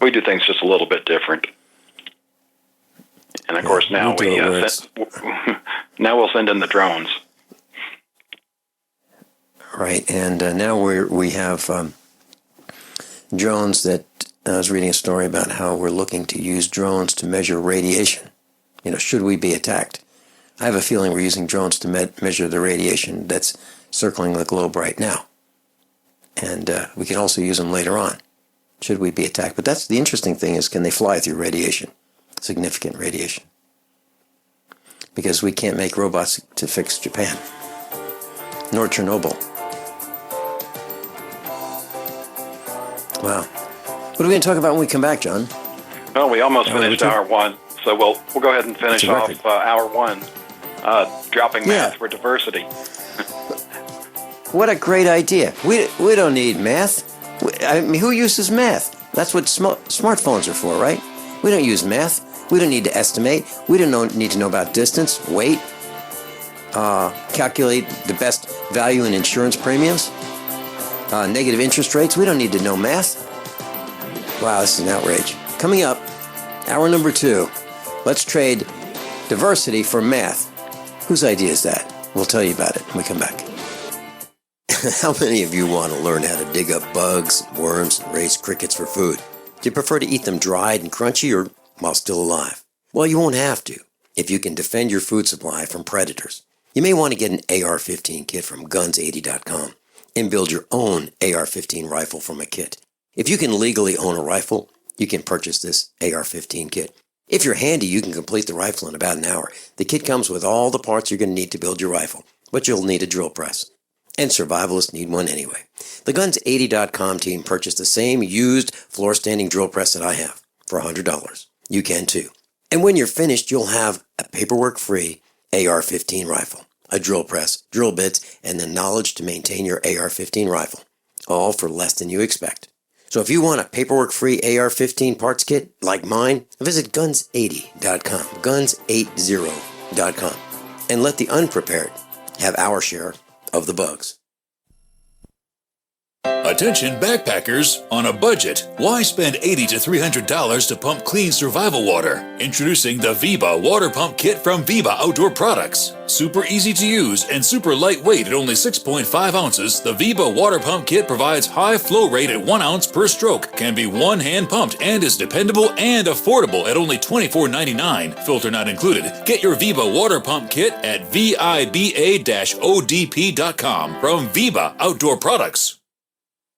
We do things just a little bit different. And of course now now we'll send in the drones. Right, and now we have drones that I was reading a story about how we're looking to use drones to measure radiation. Should we be attacked? I have a feeling we're using drones to measure the radiation that's circling the globe right now. And we can also use them later on, should we be attacked. But that's the interesting thing is, can they fly through radiation? Significant radiation. Because we can't make robots to fix Japan, nor Chernobyl. Wow. What are we going to talk about when we come back, John? Well, we almost finished hour one, so we'll go ahead and finish off hour one, dropping math for diversity. What a great idea. We don't need math. I mean, who uses math? That's what smartphones are for, right? We don't use math. We don't need to estimate. We don't need to know about distance, weight, calculate the best value in insurance premiums, negative interest rates. We don't need to know math. Wow, this is an outrage. Coming up, hour number 2. Let's trade diversity for math. Whose idea is that? We'll tell you about it when we come back. How many of you want to learn how to dig up bugs, worms, and raise crickets for food? Do you prefer to eat them dried and crunchy or while still alive? Well, you won't have to if you can defend your food supply from predators. You may want to get an AR-15 kit from guns80.com and build your own AR-15 rifle from a kit. If you can legally own a rifle, you can purchase this AR-15 kit. If you're handy, you can complete the rifle in about an hour. The kit comes with all the parts you're going to need to build your rifle, but you'll need a drill press. And survivalists need one anyway. The Guns80.com team purchased the same used floor-standing drill press that I have for $100. You can too. And when you're finished, you'll have a paperwork-free AR-15 rifle, a drill press, drill bits, and the knowledge to maintain your AR-15 rifle, all for less than you expect. So if you want a paperwork-free AR-15 parts kit like mine, visit Guns80.com, Guns80.com, and let the unprepared have our share of the bugs. Attention backpackers, on a budget, why spend $80 to $300 to pump clean survival water? Introducing the Viba Water Pump Kit from Viba Outdoor Products. Super easy to use and super lightweight at only 6.5 ounces, the Viba Water Pump Kit provides high flow rate at 1 ounce per stroke, can be one-hand pumped, and is dependable and affordable at only $24.99, filter not included. Get your Viba Water Pump Kit at viba-odp.com from Viba Outdoor Products.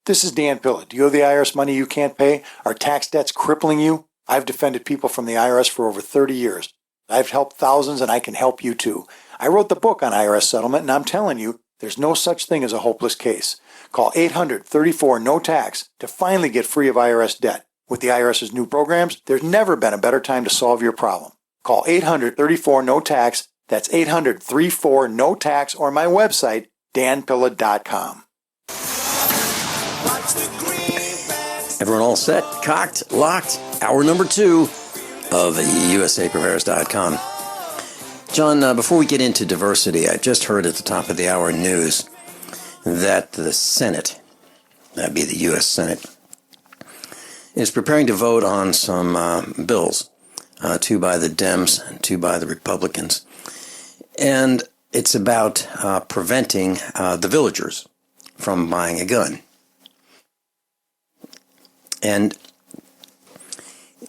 This is Dan Pillett. Do you owe the IRS money you can't pay? Are tax debts crippling you? I've defended people from the IRS for over 30 years. I've helped thousands, and I can help you too. I wrote the book on IRS settlement, and I'm telling you, there's no such thing as a hopeless case. Call 800-34-NO-TAX to finally get free of IRS debt. With the IRS's new programs, there's never been a better time to solve your problem. Call 800-34-NO-TAX. That's 800-34-NO-TAX, or my website, danpilla.com. Everyone all set, cocked, locked? Hour number 2 of USAPrepares.com. John, before we get into diversity, I just heard at the top of the hour news that the Senate, that'd be the U.S. Senate, is preparing to vote on some bills, 2 by the Dems and 2 by the Republicans. And it's about preventing the villagers from buying a gun. And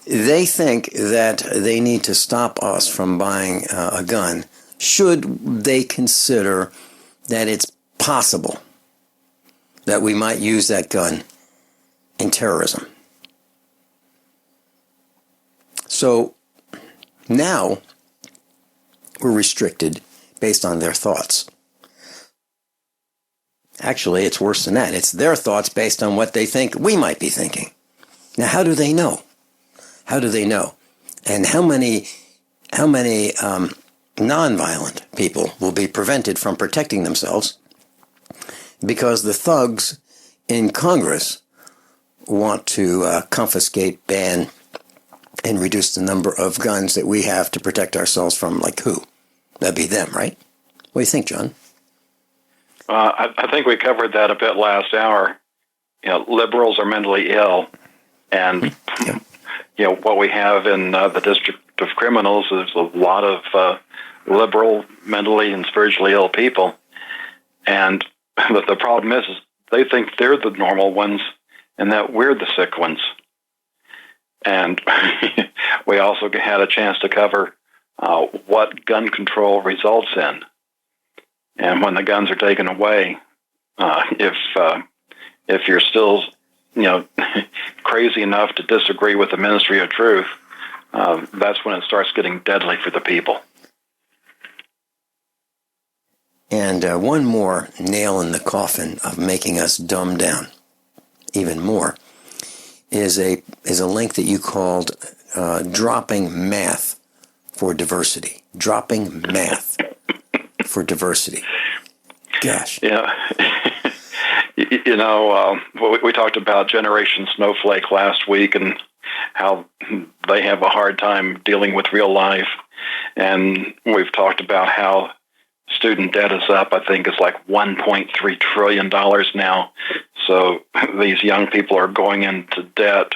they think that they need to stop us from buying a gun should they consider that it's possible that we might use that gun in terrorism. So now we're restricted based on their thoughts. Actually, it's worse than that. It's their thoughts based on what they think we might be thinking. Now, how do they know? How do they know? And how many nonviolent people will be prevented from protecting themselves because the thugs in Congress want to confiscate, ban, and reduce the number of guns that we have to protect ourselves from? Like who? That'd be them, right? What do you think, John? I think we covered that a bit last hour. Liberals are mentally ill, and what we have in the District of Criminals is a lot of liberal, mentally and spiritually ill people. And the problem is they think they're the normal ones and that we're the sick ones. And we also had a chance to cover what gun control results in. And when the guns are taken away, if you're still, crazy enough to disagree with the Ministry of Truth, that's when it starts getting deadly for the people. And one more nail in the coffin of making us dumb down even more is a link that you called dropping math for diversity. Dropping math for diversity. Gosh. Yeah. We talked about Generation Snowflake last week and how they have a hard time dealing with real life. And we've talked about how student debt is up. I think it's like $1.3 trillion now. So these young people are going into debt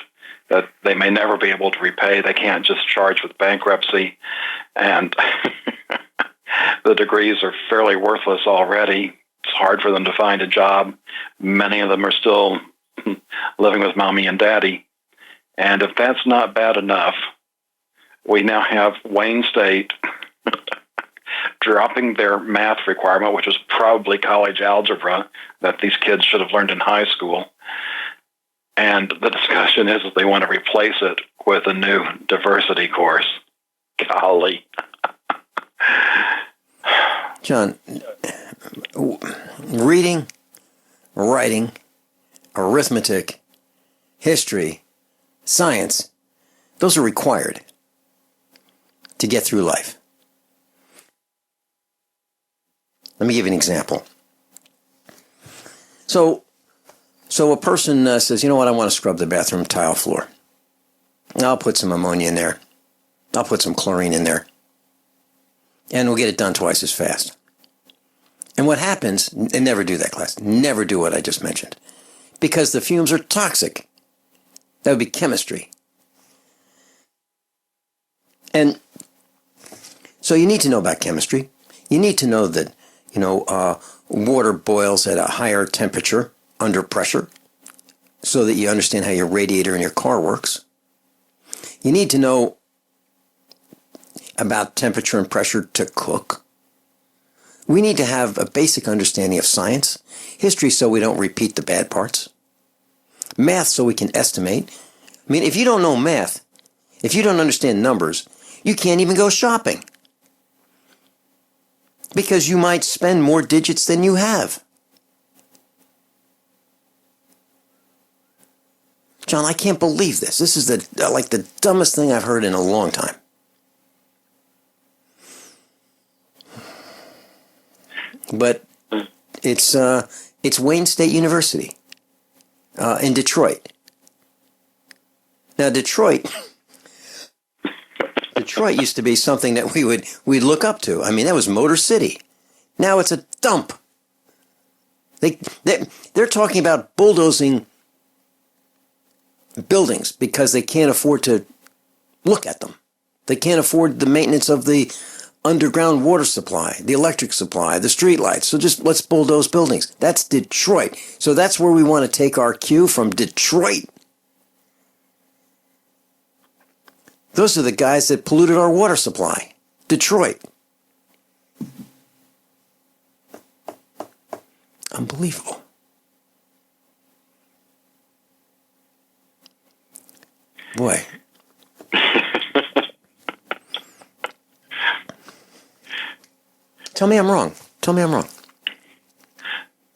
that they may never be able to repay. They can't just charge with bankruptcy. And the degrees are fairly worthless already. It's hard for them to find a job. Many of them are still living with mommy and daddy. And if that's not bad enough, we now have Wayne State dropping their math requirement, which is probably college algebra that these kids should have learned in high school. And the discussion is that they want to replace it with a new diversity course. Golly. John, reading, writing, arithmetic, history, science, those are required to get through life. Let me give you an example. So a person says, you know what, I want to scrub the bathroom tile floor. I'll put some ammonia in there. I'll put some chlorine in there. And we'll get it done twice as fast. And what happens, and never do that, class, never do what I just mentioned. Because the fumes are toxic. That would be chemistry. And so you need to know about chemistry. You need to know that, water boils at a higher temperature under pressure so that you understand how your radiator in your car works. You need to know about temperature and pressure to cook. We need to have a basic understanding of science, history so we don't repeat the bad parts, math so we can estimate. I mean, if you don't know math, if you don't understand numbers, you can't even go shopping because you might spend more digits than you have. John, I can't believe this. This is the dumbest thing I've heard in a long time. But it's Wayne State University in Detroit. Now, Detroit used to be something that we'd look up to. I mean, that was Motor City. Now it's a dump. They're talking about bulldozing buildings because they can't afford to look at them. They can't afford the maintenance of the underground water supply, the electric supply, the street lights. So just let's bulldoze buildings. That's Detroit. So that's where we want to take our cue from, Detroit. Those are the guys that polluted our water supply. Detroit. Unbelievable. Boy. Tell me I'm wrong.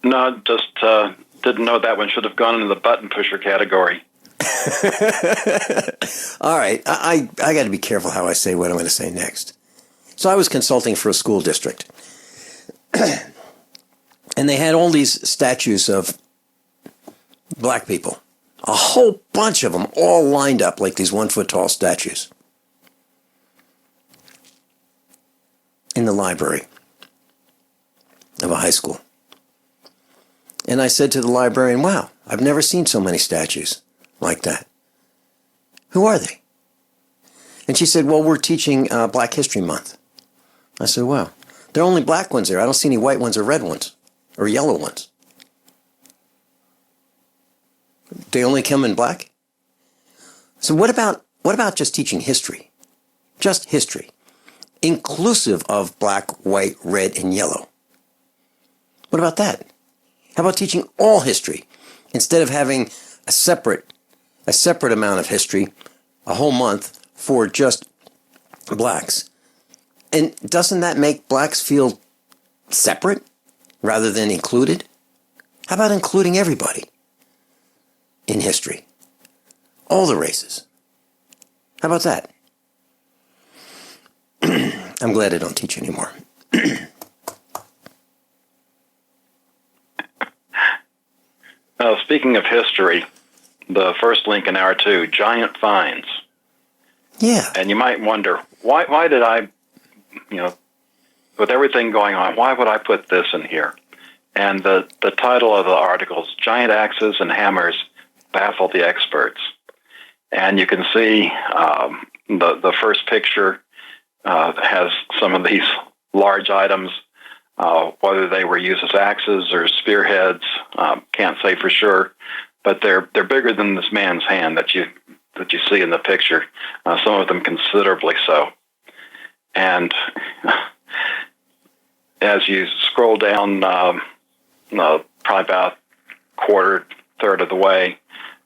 No, just didn't know that one should have gone into the button pusher category. All right, I got to be careful how I say what I'm going to say next. So I was consulting for a school district, and they had all these statues of black people, a whole bunch of them, all lined up like these 1 foot tall statues in the library of a high school. And I said to the librarian, wow, I've never seen so many statues like that. Who are they? And she said, well, we're teaching Black History Month. I said, wow, there are only black ones there. I don't see any white ones or red ones or yellow ones. They only come in black? So what about just teaching history? Just history, inclusive of black, white, red, and yellow. What about that? How about teaching all history instead of having a separate amount of history, a whole month for just blacks? And doesn't that make blacks feel separate rather than included? How about including everybody in history? All the races. How about that? I'm glad I don't teach anymore. Speaking of history, the first link in hour 2, giant finds. Yeah. And you might wonder, why did I, with everything going on, why would I put this in here? And the title of the article is Giant Axes and Hammers Baffle the Experts. And you can see the first picture has some of these large items, whether they were used as axes or spearheads, can't say for sure, but they're bigger than this man's hand that you see in the picture. Some of them considerably so. And as you scroll down, probably about third of the way,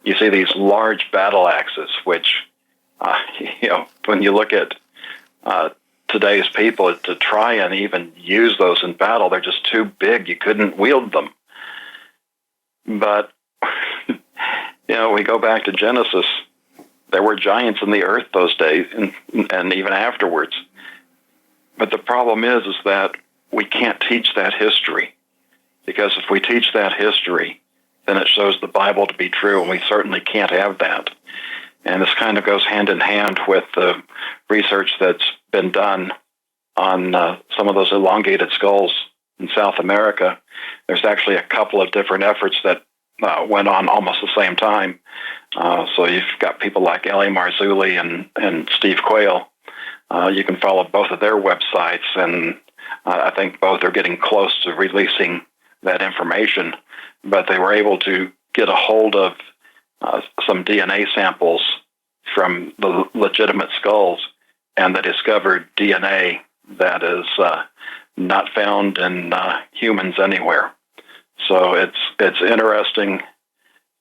you see these large battle axes, which, when you look at today's people, to try and even use those in battle, they're just too big. You couldn't wield them. But, we go back to Genesis. There were giants in the earth those days and even afterwards. But the problem is that we can't teach that history, because if we teach that history, then it shows the Bible to be true, and we certainly can't have that. And this kind of goes hand in hand with the research that's been done on some of those elongated skulls in South America. There's actually a couple of different efforts that went on almost the same time. So you've got people like Ellie Marzulli and Steve Quayle. You can follow both of their websites, and I think both are getting close to releasing that information. But they were able to get a hold of some DNA samples from the legitimate skulls, and they discovered DNA that is not found in humans anywhere. So it's interesting,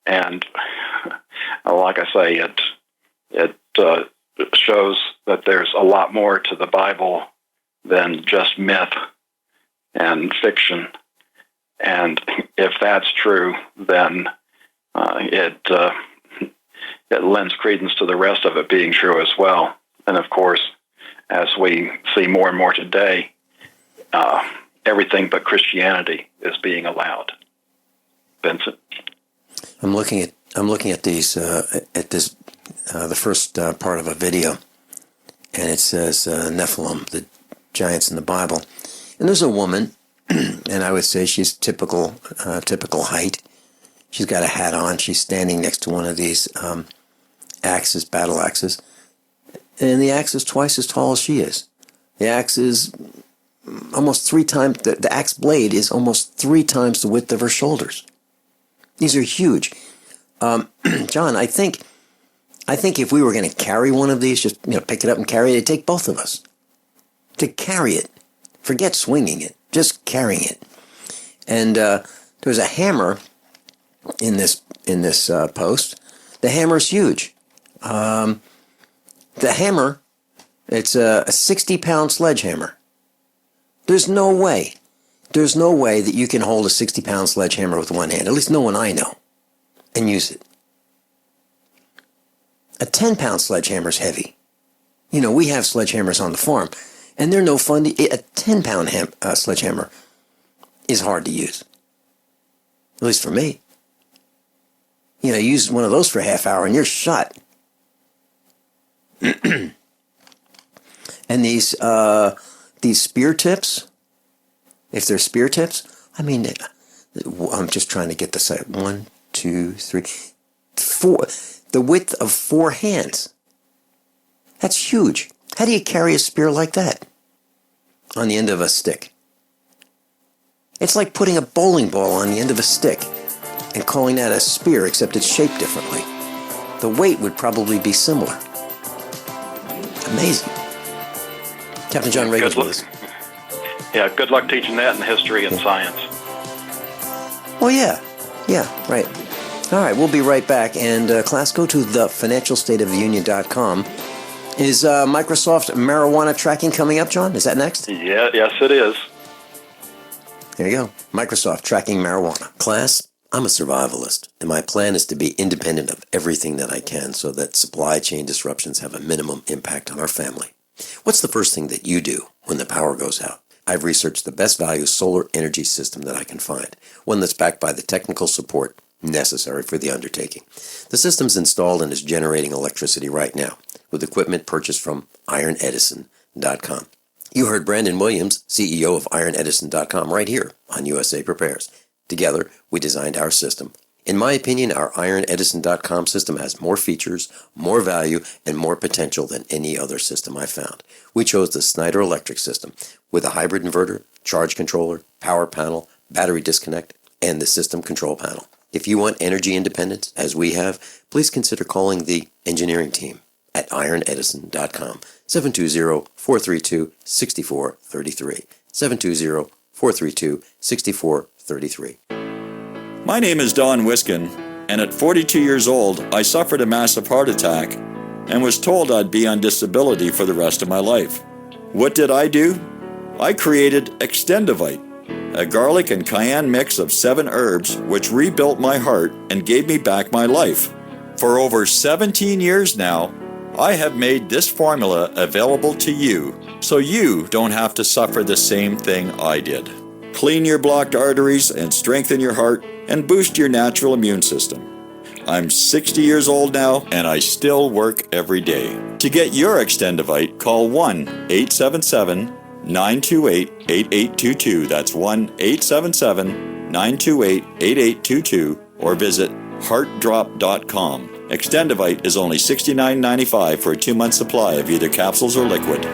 and like I say, it shows that there's a lot more to the Bible than just myth and fiction. And if that's true, then it lends credence to the rest of it being true as well. And of course, as we see more and more today, everything but Christianity is being allowed. Vincent, I'm looking at these the first part of a video, and it says Nephilim, the giants in the Bible, and there's a woman. And I would say she's typical height. She's got a hat on. She's standing next to one of these axes, battle axes. And the axe is twice as tall as she is. The axe is almost 3 times, the axe blade is almost 3 times the width of her shoulders. These are huge. John, I think if we were going to carry one of these, just pick it up and carry it, it'd take both of us. To carry it. Forget swinging it. Just carrying it. And there's a hammer in this post. The hammer is huge. The hammer, it's a 60-pound sledgehammer. There's no way that you can hold a 60-pound sledgehammer with one hand. At least no one I know, and use it. A 10-pound sledgehammer is heavy. We have sledgehammers on the farm. And they're no fun. A 10-pound sledgehammer is hard to use. At least for me. Use one of those for a half hour and you're shot. And these spear tips, if they're spear tips, I'm just trying to get this out. 1, 2, 3, 4. The width of 4 hands. That's huge. How do you carry a spear like that on the end of a stick? It's like putting a bowling ball on the end of a stick and calling that a spear, except it's shaped differently. The weight would probably be similar. Amazing. Captain John Regan with us. Yeah, good luck teaching that in history and science. Well, yeah, right. All right, we'll be right back. And class, go to thefinancialstateoftheunion.com. Is Microsoft marijuana tracking coming up, John? Is that next? Yeah, yes, it is. There you go. Microsoft tracking marijuana. Class, I'm a survivalist, and my plan is to be independent of everything that I can so that supply chain disruptions have a minimum impact on our family. What's the first thing that you do when the power goes out? I've researched the best value solar energy system that I can find, one that's backed by the technical support necessary for the undertaking. The system's installed and is generating electricity right now, with equipment purchased from ironedison.com. You heard Brandon Williams, CEO of ironedison.com, right here on USA Prepares. Together, we designed our system. In my opinion, our ironedison.com system has more features, more value, and more potential than any other system I found. We chose the Snyder Electric system with a hybrid inverter, charge controller, power panel, battery disconnect, and the system control panel. If you want energy independence, as we have, please consider calling the engineering team at ironedison.com, 720-432-6433, 720-432-6433. My name is Don Wiskin, and at 42 years old, I suffered a massive heart attack and was told I'd be on disability for the rest of my life. What did I do? I created Extendivite, a garlic and cayenne mix of 7 herbs which rebuilt my heart and gave me back my life. For over 17 years now, I have made this formula available to you, so you don't have to suffer the same thing I did. Clean your blocked arteries and strengthen your heart and boost your natural immune system. I'm 60 years old now, and I still work every day. To get your Extendivite, call 1-877-928-8822. That's 1-877-928-8822, or visit heartdrop.com. Extendivite is only $69.95 for a 2-month supply of either capsules or liquid.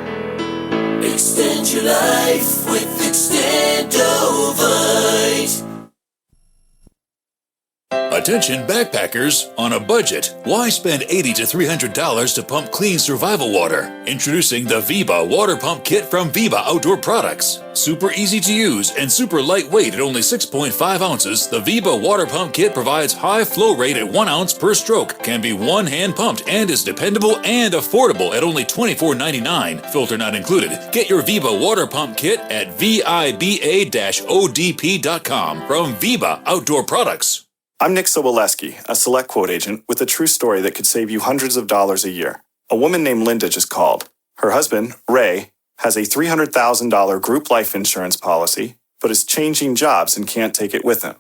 Extend your life with Extendovite. Attention backpackers on a budget. Why spend $80 to $300 to pump clean survival water? Introducing the Viva Water Pump Kit from Viva Outdoor Products. Super easy to use and super lightweight at only 6.5 ounces, the Viva Water Pump Kit provides high flow rate at 1 ounce per stroke, can be one-hand pumped, and is dependable and affordable at only $24.99, filter not included. Get your Viva Water Pump Kit at viba-odp.com from Viva Outdoor Products. I'm Nick Soboleski, a Select Quote agent with a true story that could save you hundreds of dollars a year. A woman named Linda just called. Her husband, Ray, has a $300,000 group life insurance policy, but is changing jobs and can't take it with him.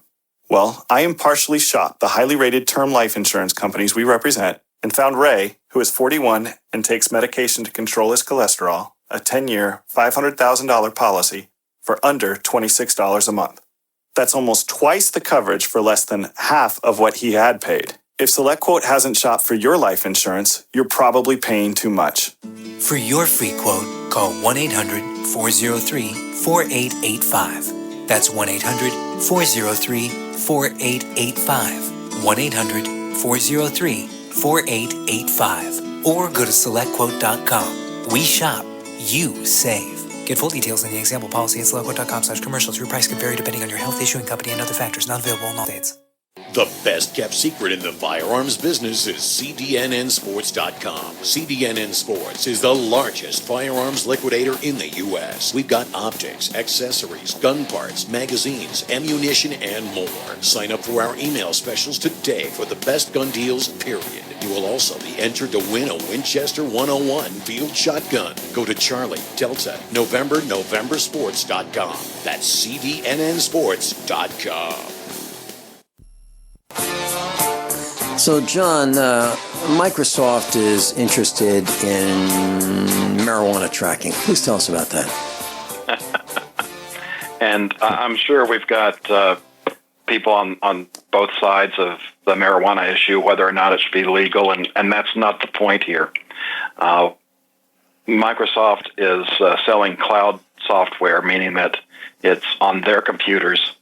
Well, I impartially shopped the highly rated term life insurance companies we represent and found Ray, who is 41 and takes medication to control his cholesterol, a 10-year, $500,000 policy for under $26 a month. That's almost twice the coverage for less than half of what he had paid. If SelectQuote hasn't shopped for your life insurance, you're probably paying too much. For your free quote, call 1-800-403-4885. That's 1-800-403-4885. 1-800-403-4885. Or go to SelectQuote.com. We shop, you save. Get full details in the example policy at SelectQuote.com/commercials. Your price could vary depending on your health, issuing company, and other factors. Not available in all states. The best kept secret in the firearms business is CDNNsports.com. CDNN Sports is the largest firearms liquidator in the U.S. We've got optics, accessories, gun parts, magazines, ammunition, and more. Sign up for our email specials today for the best gun deals, period. You will also be entered to win a Winchester 101 field shotgun. Go to Charlie, Delta, Novembersports.com. That's CDNNsports.com. So, John, Microsoft is interested in marijuana tracking. Please tell us about that. And I'm sure we've got people on both sides of the marijuana issue, whether or not it should be legal, and that's not the point here. Microsoft is selling cloud software, meaning that it's on their computers,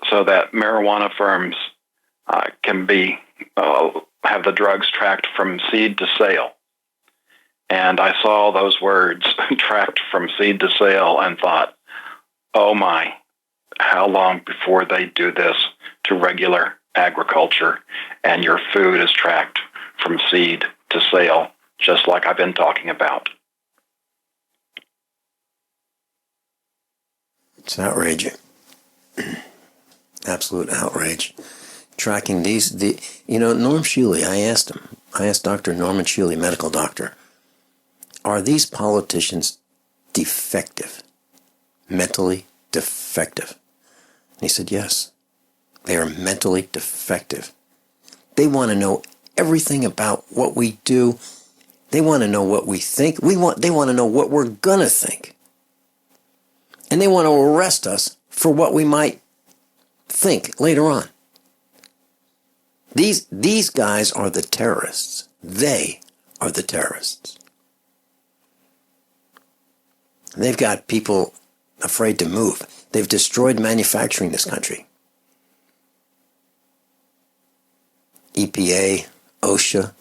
so that marijuana firms can be have the drugs tracked from seed to sale. And I saw those words, tracked from seed to sale, and thought, oh my, how long before they do this to regular agriculture and your food is tracked from seed to sale, just like I've been talking about? It's outrageous. Absolute outrage. Tracking Norm Shealy, I asked Dr. Norman Shealy, medical doctor, are these politicians defective? Mentally defective? And he said, yes, they are mentally defective. They want to know everything about what we do. They want to know what we think. They want to know what we're going to think. And they want to arrest us for what we might think later on. These guys are the terrorists. They are the terrorists. They've got people afraid to move. They've destroyed manufacturing in this country. EPA, OSHA.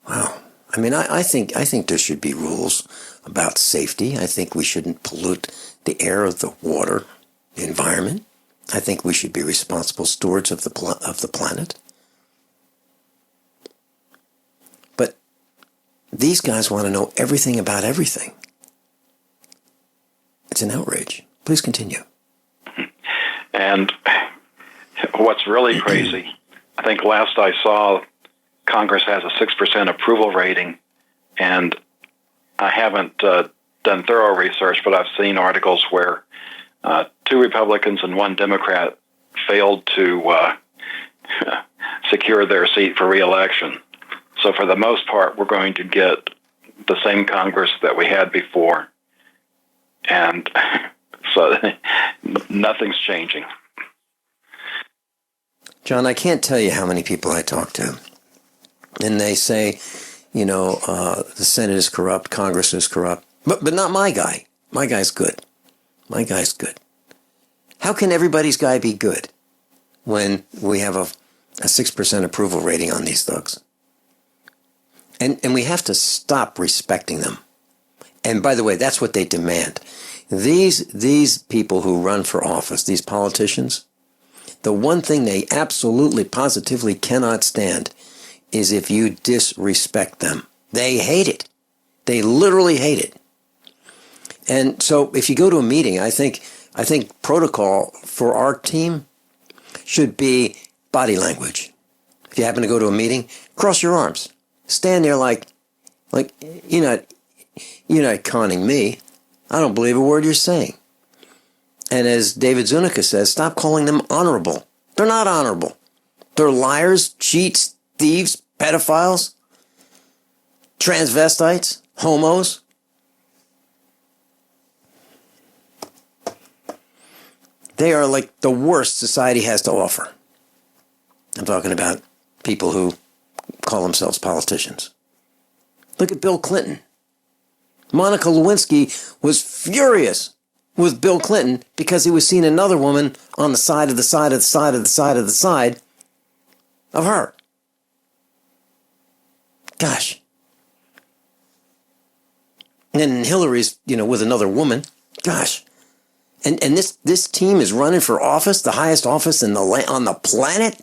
Wow. I mean, I think there should be rules about safety. I think we shouldn't pollute the air, the water, the environment. I think we should be responsible stewards of the planet. But these guys want to know everything about everything. It's an outrage. Please continue. And what's really crazy, I think last I saw, Congress has a 6% approval rating, and I haven't done thorough research, but I've seen articles where 2 Republicans and 1 Democrat failed to secure their seat for re-election. So for the most part, we're going to get the same Congress that we had before. And so nothing's changing. John, I can't tell you how many people I talk to. And they say, the Senate is corrupt, Congress is corrupt. But not my guy. My guy's good. My guy's good. How can everybody's guy be good when we have a 6% approval rating on these thugs? And we have to stop respecting them. And by the way, that's what they demand. These people who run for office, these politicians, the one thing they absolutely, positively cannot stand is if you disrespect them. They hate it. They literally hate it. And so if you go to a meeting, I think protocol for our team should be body language. If you happen to go to a meeting, cross your arms. Stand there like you're not conning me. I don't believe a word you're saying. And as David Zunica says, stop calling them honorable. They're not honorable. They're liars, cheats, thieves, pedophiles, transvestites, homos. They are like the worst society has to offer. I'm talking about people who call themselves politicians. Look at Bill Clinton. Monica Lewinsky was furious with Bill Clinton because he was seeing another woman on the side of the side of the side of the side of the side of her. Gosh. And then Hillary's, with another woman. Gosh. And this team is running for office, the highest office on the planet?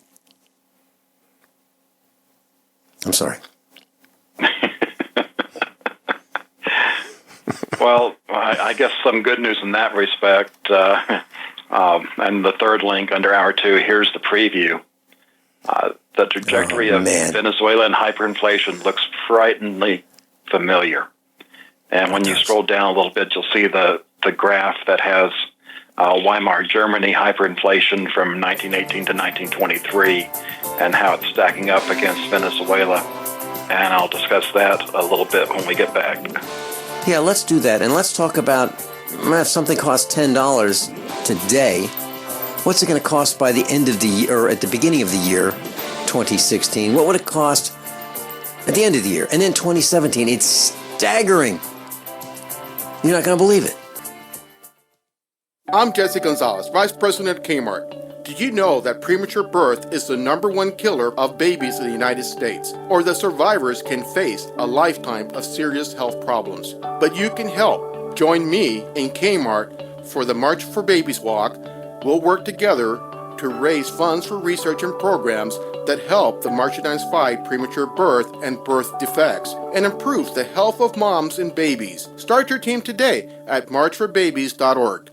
I'm sorry. Well, I guess some good news in that respect. And the third link under hour 2, here's the preview. The trajectory of Venezuelan hyperinflation looks frighteningly familiar. And when you scroll down a little bit, you'll see the graph that has Weimar Germany hyperinflation from 1918 to 1923 and how it's stacking up against Venezuela. And I'll discuss that a little bit when we get back. Yeah, let's do that. And let's talk about if something costs $10 today, what's it going to cost by the end of the year, or at the beginning of the year, 2016? What would it cost at the end of the year? And then 2017, it's staggering. You're not going to believe it. I'm Jesse Gonzalez, Vice President at Kmart. Did you know that premature birth is the #1 killer of babies in the United States, or that survivors can face a lifetime of serious health problems? But you can help. Join me in Kmart for the March for Babies Walk. We'll work together to raise funds for research and programs that help the marginalized fight premature birth and birth defects and improves the health of moms and babies. Start your team today at marchforbabies.org.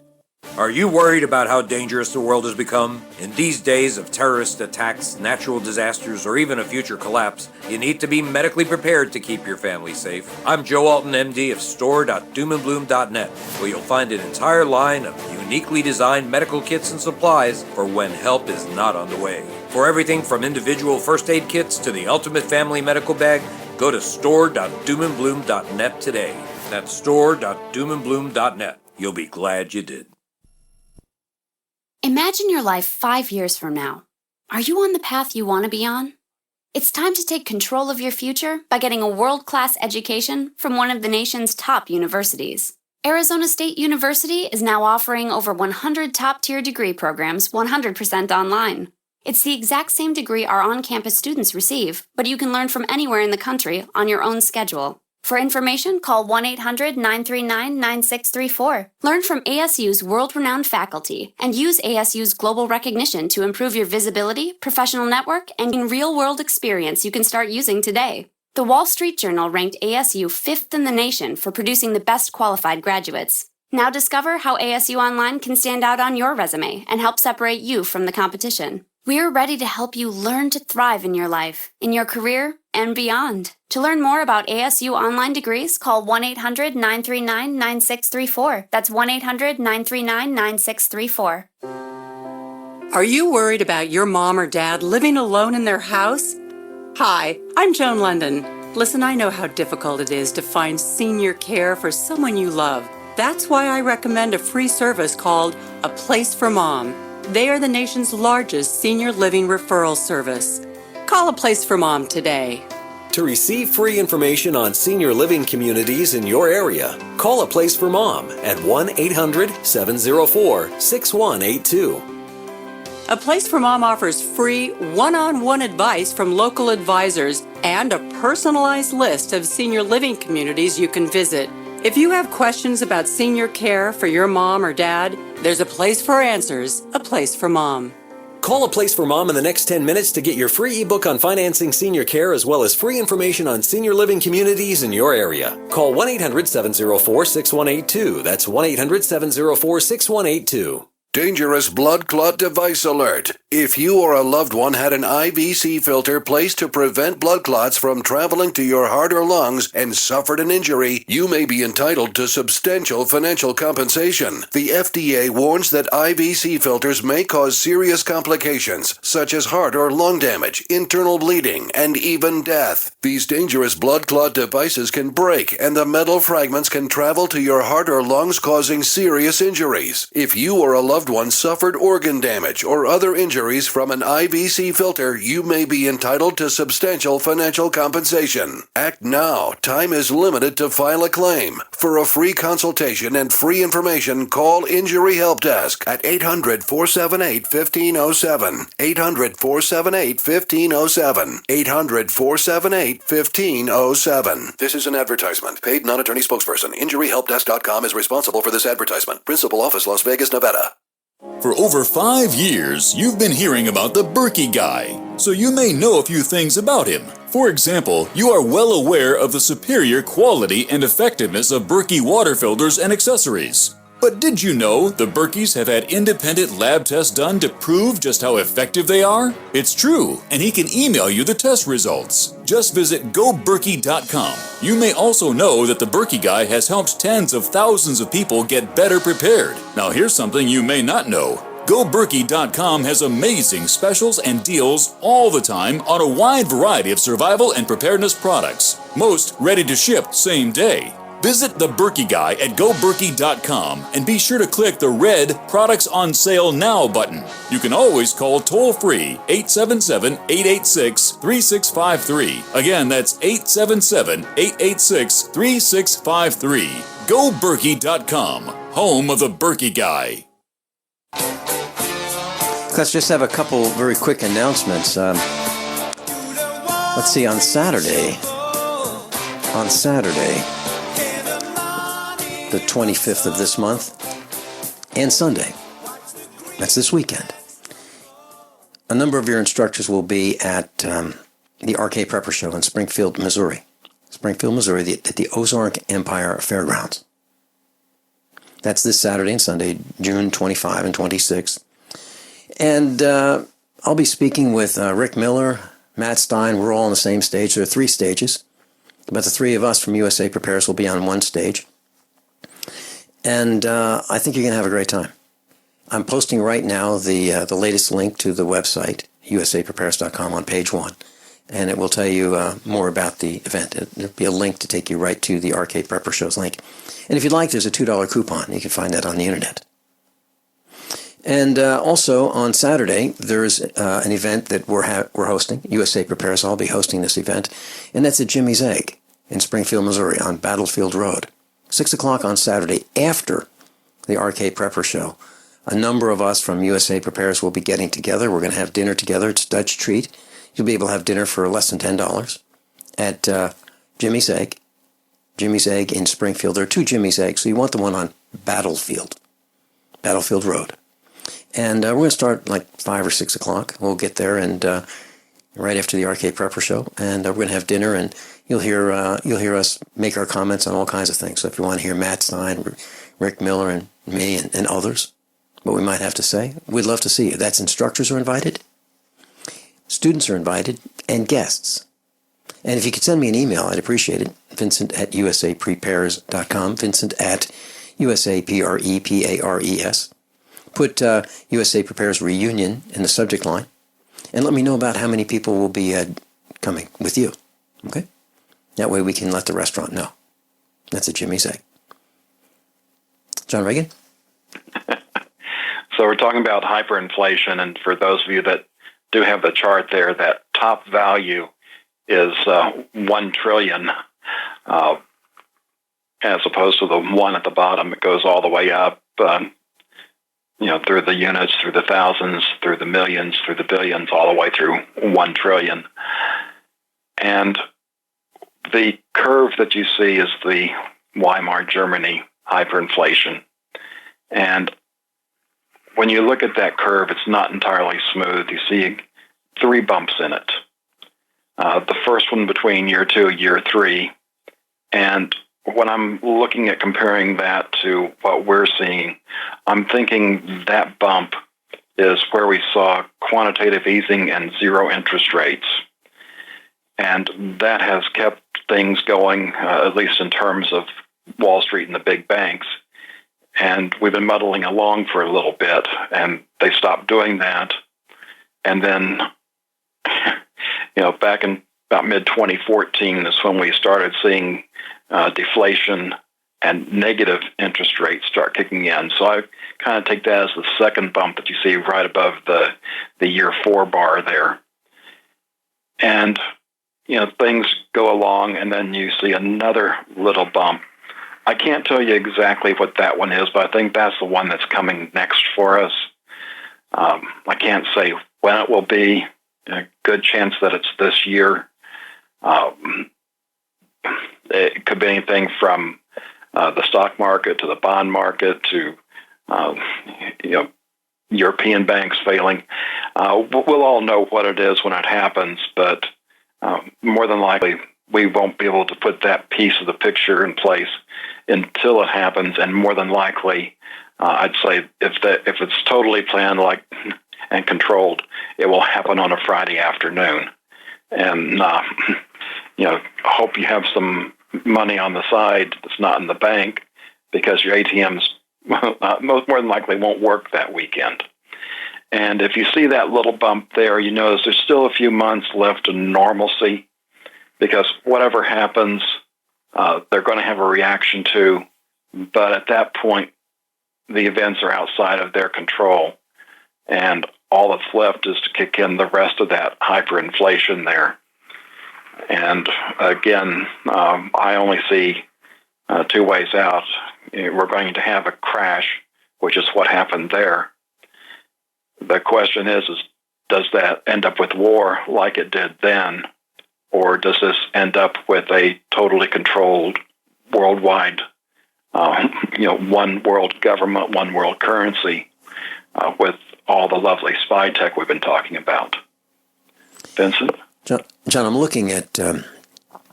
Are you worried about how dangerous the world has become? In these days of terrorist attacks, natural disasters, or even a future collapse, you need to be medically prepared to keep your family safe. I'm Joe Alton, MD of store.doomandbloom.net, where you'll find an entire line of uniquely designed medical kits and supplies for when help is not on the way. For everything from individual first aid kits to the ultimate family medical bag, go to store.doomandbloom.net today. That's store.doomandbloom.net. You'll be glad you did. Imagine your life 5 years from now. Are you on the path you want to be on? It's time to take control of your future by getting a world-class education from one of the nation's top universities. Arizona State University is now offering over 100 top-tier degree programs 100% online. It's the exact same degree our on-campus students receive, but you can learn from anywhere in the country on your own schedule. For information, call 1-800-939-9634. Learn from ASU's world-renowned faculty and use ASU's global recognition to improve your visibility, professional network, and real-world experience you can start using today. The Wall Street Journal ranked ASU 5th in the nation for producing the best qualified graduates. Now discover how ASU Online can stand out on your resume and help separate you from the competition. We're ready to help you learn to thrive in your life, in your career, and beyond. To learn more about ASU online degrees, call 1-800-939-9634. That's 1-800-939-9634. Are you worried about your mom or dad living alone in their house? Hi, I'm Joan London. Listen, I know how difficult it is to find senior care for someone you love. That's why I recommend a free service called A Place for Mom. They are the nation's largest senior living referral service. Call A Place for Mom today. To receive free information on senior living communities in your area, call A Place for Mom at 1-800-704-6182. A Place for Mom offers free one-on-one advice from local advisors and a personalized list of senior living communities you can visit. If you have questions about senior care for your mom or dad, there's a place for answers, A Place for Mom. Call A Place for Mom in the next 10 minutes to get your free ebook on financing senior care as well as free information on senior living communities in your area. Call 1-800-704-6182. That's 1-800-704-6182. Dangerous blood clot device alert. If you or a loved one had an IVC filter placed to prevent blood clots from traveling to your heart or lungs and suffered an injury, you may be entitled to substantial financial compensation. The FDA warns that IVC filters may cause serious complications, such as heart or lung damage, internal bleeding, and even death. These dangerous blood clot devices can break, and the metal fragments can travel to your heart or lungs, causing serious injuries. If you or a loved one suffered organ damage or other injuries from an IVC filter, you may be entitled to substantial financial compensation. Act now. Time is limited to file a claim. For a free consultation and free information, call Injury Help Desk at 800-478-1507. 800-478-1507. 800-478-1507. This is an advertisement. Paid non-attorney spokesperson. InjuryHelpDesk.com is responsible for this advertisement. Principal office, Las Vegas, Nevada. For over 5 years, you've been hearing about the Berkey guy, so you may know a few things about him. For example, you are well aware of the superior quality and effectiveness of Berkey water filters and accessories. But did you know the Berkeys have had independent lab tests done to prove just how effective they are? It's true, and he can email you the test results. Just visit GoBerkey.com. You may also know that the Berkey guy has helped tens of thousands of people get better prepared. Now here's something you may not know. GoBerkey.com has amazing specials and deals all the time on a wide variety of survival and preparedness products. Most ready to ship same day. Visit the Berkey Guy at GoBerkey.com and be sure to click the red Products on Sale Now button. You can always call toll-free 877-886-3653. Again, that's 877-886-3653. GoBerkey.com, home of the Berkey Guy. Let's just have a couple very quick announcements. Let's see, on Saturday, the 25th of this month, and Sunday, that's this weekend, a number of your instructors will be at the RK Prepper Show in Springfield, Missouri, at the Ozark Empire Fairgrounds. That's this Saturday and Sunday, June 25 and 26. And I'll be speaking with Rick Miller, Matt Stein. We're all on the same stage. There are 3 stages. But the 3 of us from USA Prepares will be on one stage. And I think you're going to have a great time. I'm posting right now the latest link to the website, usaprepares.com, on page 1. And it will tell you more about the event. There'll be a link to take you right to the Arcade Prepper Show's link. And if you'd like, there's a $2 coupon. You can find that on the internet. And also on Saturday, there's an event that we're hosting. USA Prepares. I'll be hosting this event. And that's at Jimmy's Egg in Springfield, Missouri on Battlefield Road. 6 o'clock on Saturday after the Arcade Prepper Show. A number of us from USA Prepares will be getting together. We're going to have dinner together. It's a Dutch treat. You'll be able to have dinner for less than $10 at Jimmy's Egg. Jimmy's Egg in Springfield. There are 2 Jimmy's Eggs, so you want the one on Battlefield Road. And we're going to start like 5 or 6 o'clock. We'll get there and right after the Arcade Prepper Show, and we're going to have dinner, and you'll hear us make our comments on all kinds of things. So if you want to hear Matt Stein, Rick Miller, and me, and others, what we might have to say, we'd love to see you. That's instructors are invited, students are invited, and guests. And if you could send me an email, I'd appreciate it. Vincent at usaprepares.com. Vincent at usaprepares. Put USA Prepares Reunion in the subject line. And let me know about how many people will be coming with you. Okay? That way we can let the restaurant know. That's a Jimmy's Egg. John Regan? So we're talking about hyperinflation, and for those of you that do have the chart there, that top value is 1 trillion, as opposed to the 1 at the bottom. It goes all the way up, through the units, through the thousands, through the millions, through the billions, all the way through 1 trillion. And the curve that you see is the Weimar Germany hyperinflation. And when you look at that curve, it's not entirely smooth. You see 3 bumps in it. The first one between year 2 and year 3. And when I'm looking at comparing that to what we're seeing, I'm thinking that bump is where we saw quantitative easing and 0 interest rates. And that has kept things going, at least in terms of Wall Street and the big banks. And we've been muddling along for a little bit, and they stopped doing that. And then, back in about mid-2014 is when we started seeing deflation and negative interest rates start kicking in. So I kind of take that as the second bump that you see right above the year 4 bar there. And, things go along, and then you see another little bump. I can't tell you exactly what that one is, but I think that's the one that's coming next for us. I can't say when it will be. A good chance that it's this year. It could be anything from the stock market to the bond market to European banks failing. We'll all know what it is when it happens, but more than likely we won't be able to put that piece of the picture in place until it happens. And more than likely, I'd say if it's totally planned and controlled, it will happen on a Friday afternoon. And hope you have some money on the side that's not in the bank, because your ATMs more than likely won't work that weekend. And if you see that little bump there, you notice there's still a few months left of normalcy, because whatever happens, they're going to have a reaction to. But at that point, the events are outside of their control, and all that's left is to kick in the rest of that hyperinflation there. And again, I only see 2 ways out. We're going to have a crash, which is what happened there. The question is does that end up with war like it did then? Or does this end up with a totally controlled worldwide, one world government, one world currency, with all the lovely spy tech we've been talking about? Vincent? John, I'm looking at,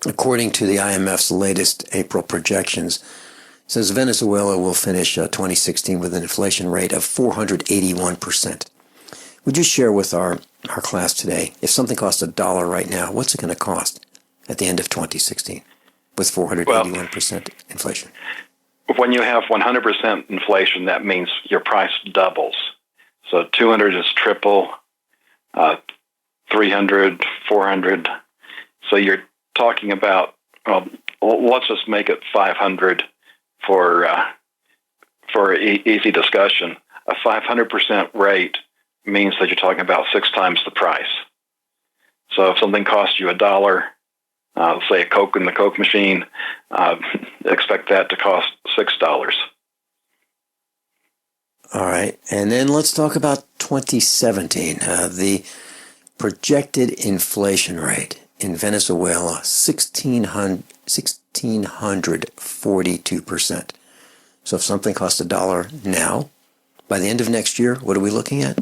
according to the IMF's latest April projections, says Venezuela will finish 2016 with an inflation rate of 481%. Would you share with our class today, if something costs $1 right now, what's it going to cost at the end of 2016 with 481% inflation? When you have 100% inflation, that means your price doubles. So 200 is triple, 300, 400. So you're talking about, well, let's just make it 500 for easy discussion. A 500% rate means that you're talking about 6 times the price. So if something costs you $1, say a Coke in the Coke machine, expect that to cost $6. All right. And then let's talk about 2017. The projected inflation rate in Venezuela, 1,642%. So if something costs $1 now, by the end of next year, what are we looking at?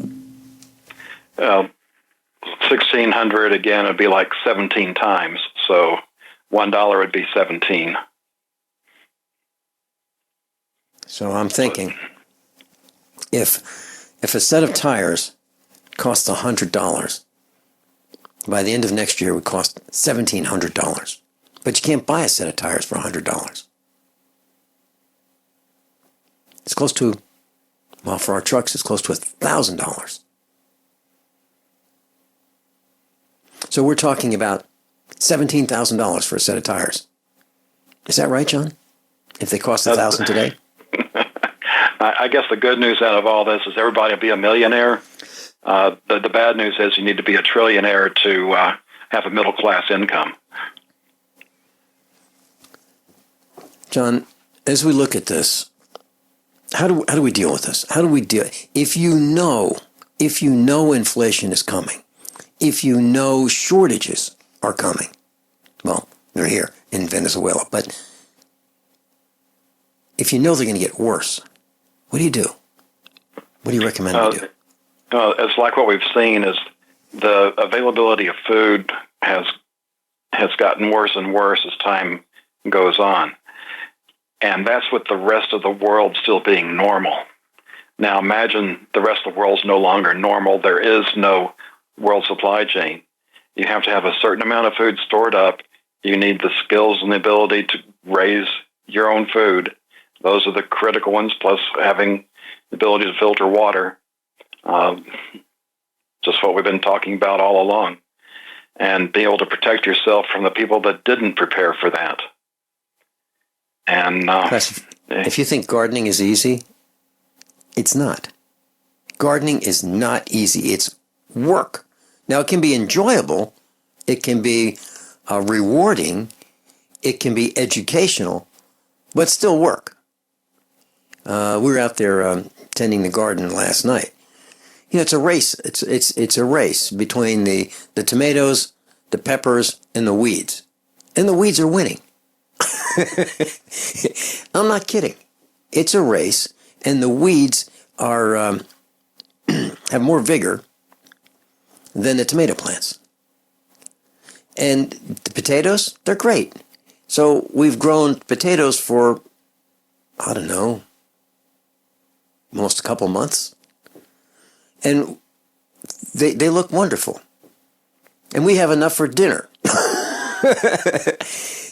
1,600 again would be like 17 times. So $1 would be 17. So I'm thinking, if a set of tires costs $100, by the end of next year it would cost $1,700. But you can't buy a set of tires for $100. It's close to, well, for our trucks, it's close to $1,000. So we're talking about $17,000 for a set of tires. Is that right, John? If they cost $1,000 today? I guess the good news out of all this is everybody will be a millionaire. The bad news is you need to be a trillionaire to have a middle-class income. John, as we look at this, how do we deal with this? How do we deal? If you know inflation is coming, if you know shortages are coming, well, they're here in Venezuela, but if you know they're going to get worse, what do you do? What do you recommend we do? It's like what we've seen is the availability of food has gotten worse and worse as time goes on. And that's with the rest of the world still being normal. Now imagine the rest of the world's no longer normal. There is no world supply chain. You have to have a certain amount of food stored up. You need the skills and the ability to raise your own food. Those are the critical ones, plus having the ability to filter water. Just what we've been talking about all along. And be able to protect yourself from the people that didn't prepare for that. And if you think gardening is easy, it's not. Gardening is not easy. It's work. Now, it can be enjoyable. It can be rewarding. It can be educational, but still work. We were out there tending the garden last night. You know, it's a race. It's a race between the tomatoes, the peppers, and the weeds. And the weeds are winning. I'm not kidding. It's a race, and the weeds are have more vigor than the tomato plants. And the potatoes, they're great. So we've grown potatoes for, I don't know, almost a couple months. And they look wonderful. And we have enough for dinner.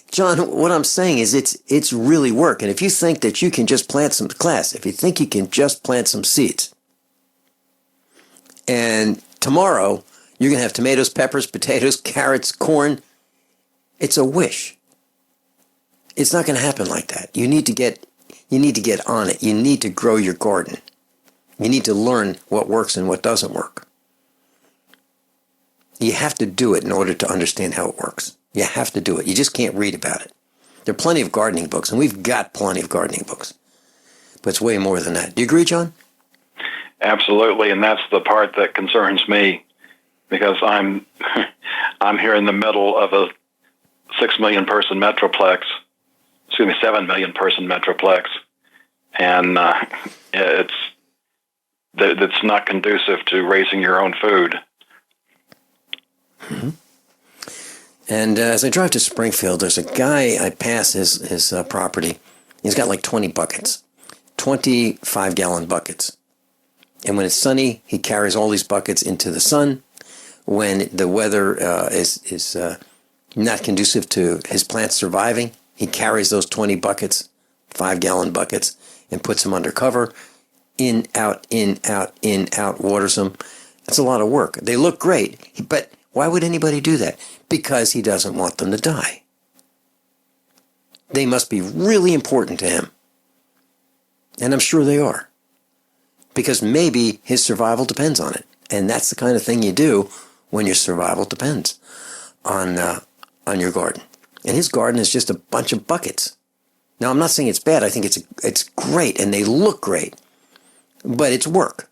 John, what I'm saying is it's really work. And if you think that you can just plant some if you think you can just plant some seeds, and tomorrow you're going to have tomatoes, peppers, potatoes, carrots, corn, it's a wish. It's not going to happen like that. You need to get on it. You need to grow your garden. You need to learn what works and what doesn't work. You have to do it in order to understand how it works. You have to do it. You just can't read about it. There are plenty of gardening books, and we've got plenty of gardening books. But it's way more than that. Do you agree, John? Absolutely, and that's the part that concerns me, because I'm here in the middle of a 6 million person metroplex, 7 million person metroplex, and it's not conducive to raising your own food. Mm-hmm. And as I drive to Springfield, there's a guy, I pass his property, He's got like 20 buckets, 25-gallon buckets. And when it's sunny, he carries all these buckets into the sun. When the weather is not conducive to his plants surviving, he carries those 20 buckets, 5-gallon buckets, and puts them under cover. In, out, waters them. That's a lot of work. They look great, but why would anybody do that? Because he doesn't want them to die. They must be really important to him. And I'm sure they are. Because maybe his survival depends on it. And that's the kind of thing you do when your survival depends on your garden. And his garden is just a bunch of buckets. Now, I'm not saying it's bad. I think it's great, and they look great. But it's work.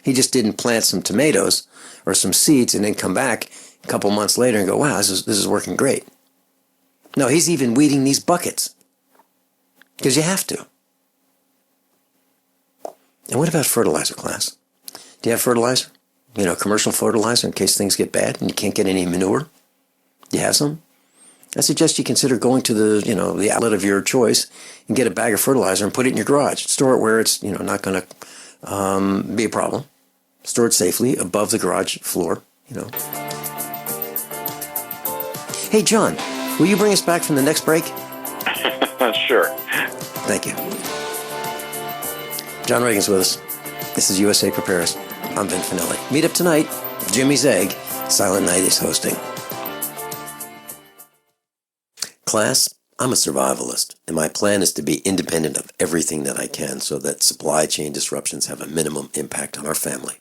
He just didn't plant some tomatoes or some seeds and then come back a couple months later and go, wow, this is working great. No, he's even weeding these buckets. Because you have to. And what about fertilizer, class? Do you have fertilizer? Commercial fertilizer in case things get bad and you can't get any manure? Do you have some? I suggest you consider going to the outlet of your choice and get a bag of fertilizer and put it in your garage. Store it where it's, not going to be a problem. Store it safely above the garage floor, Hey, John, will you bring us back from the next break? Sure. Thank you. John Regan's with us. This is USA Prepares. I'm Vin Finelli. Meet up tonight. Jimmy's Egg. Silent Night is hosting. Class, I'm a survivalist, and my plan is to be independent of everything that I can so that supply chain disruptions have a minimum impact on our family.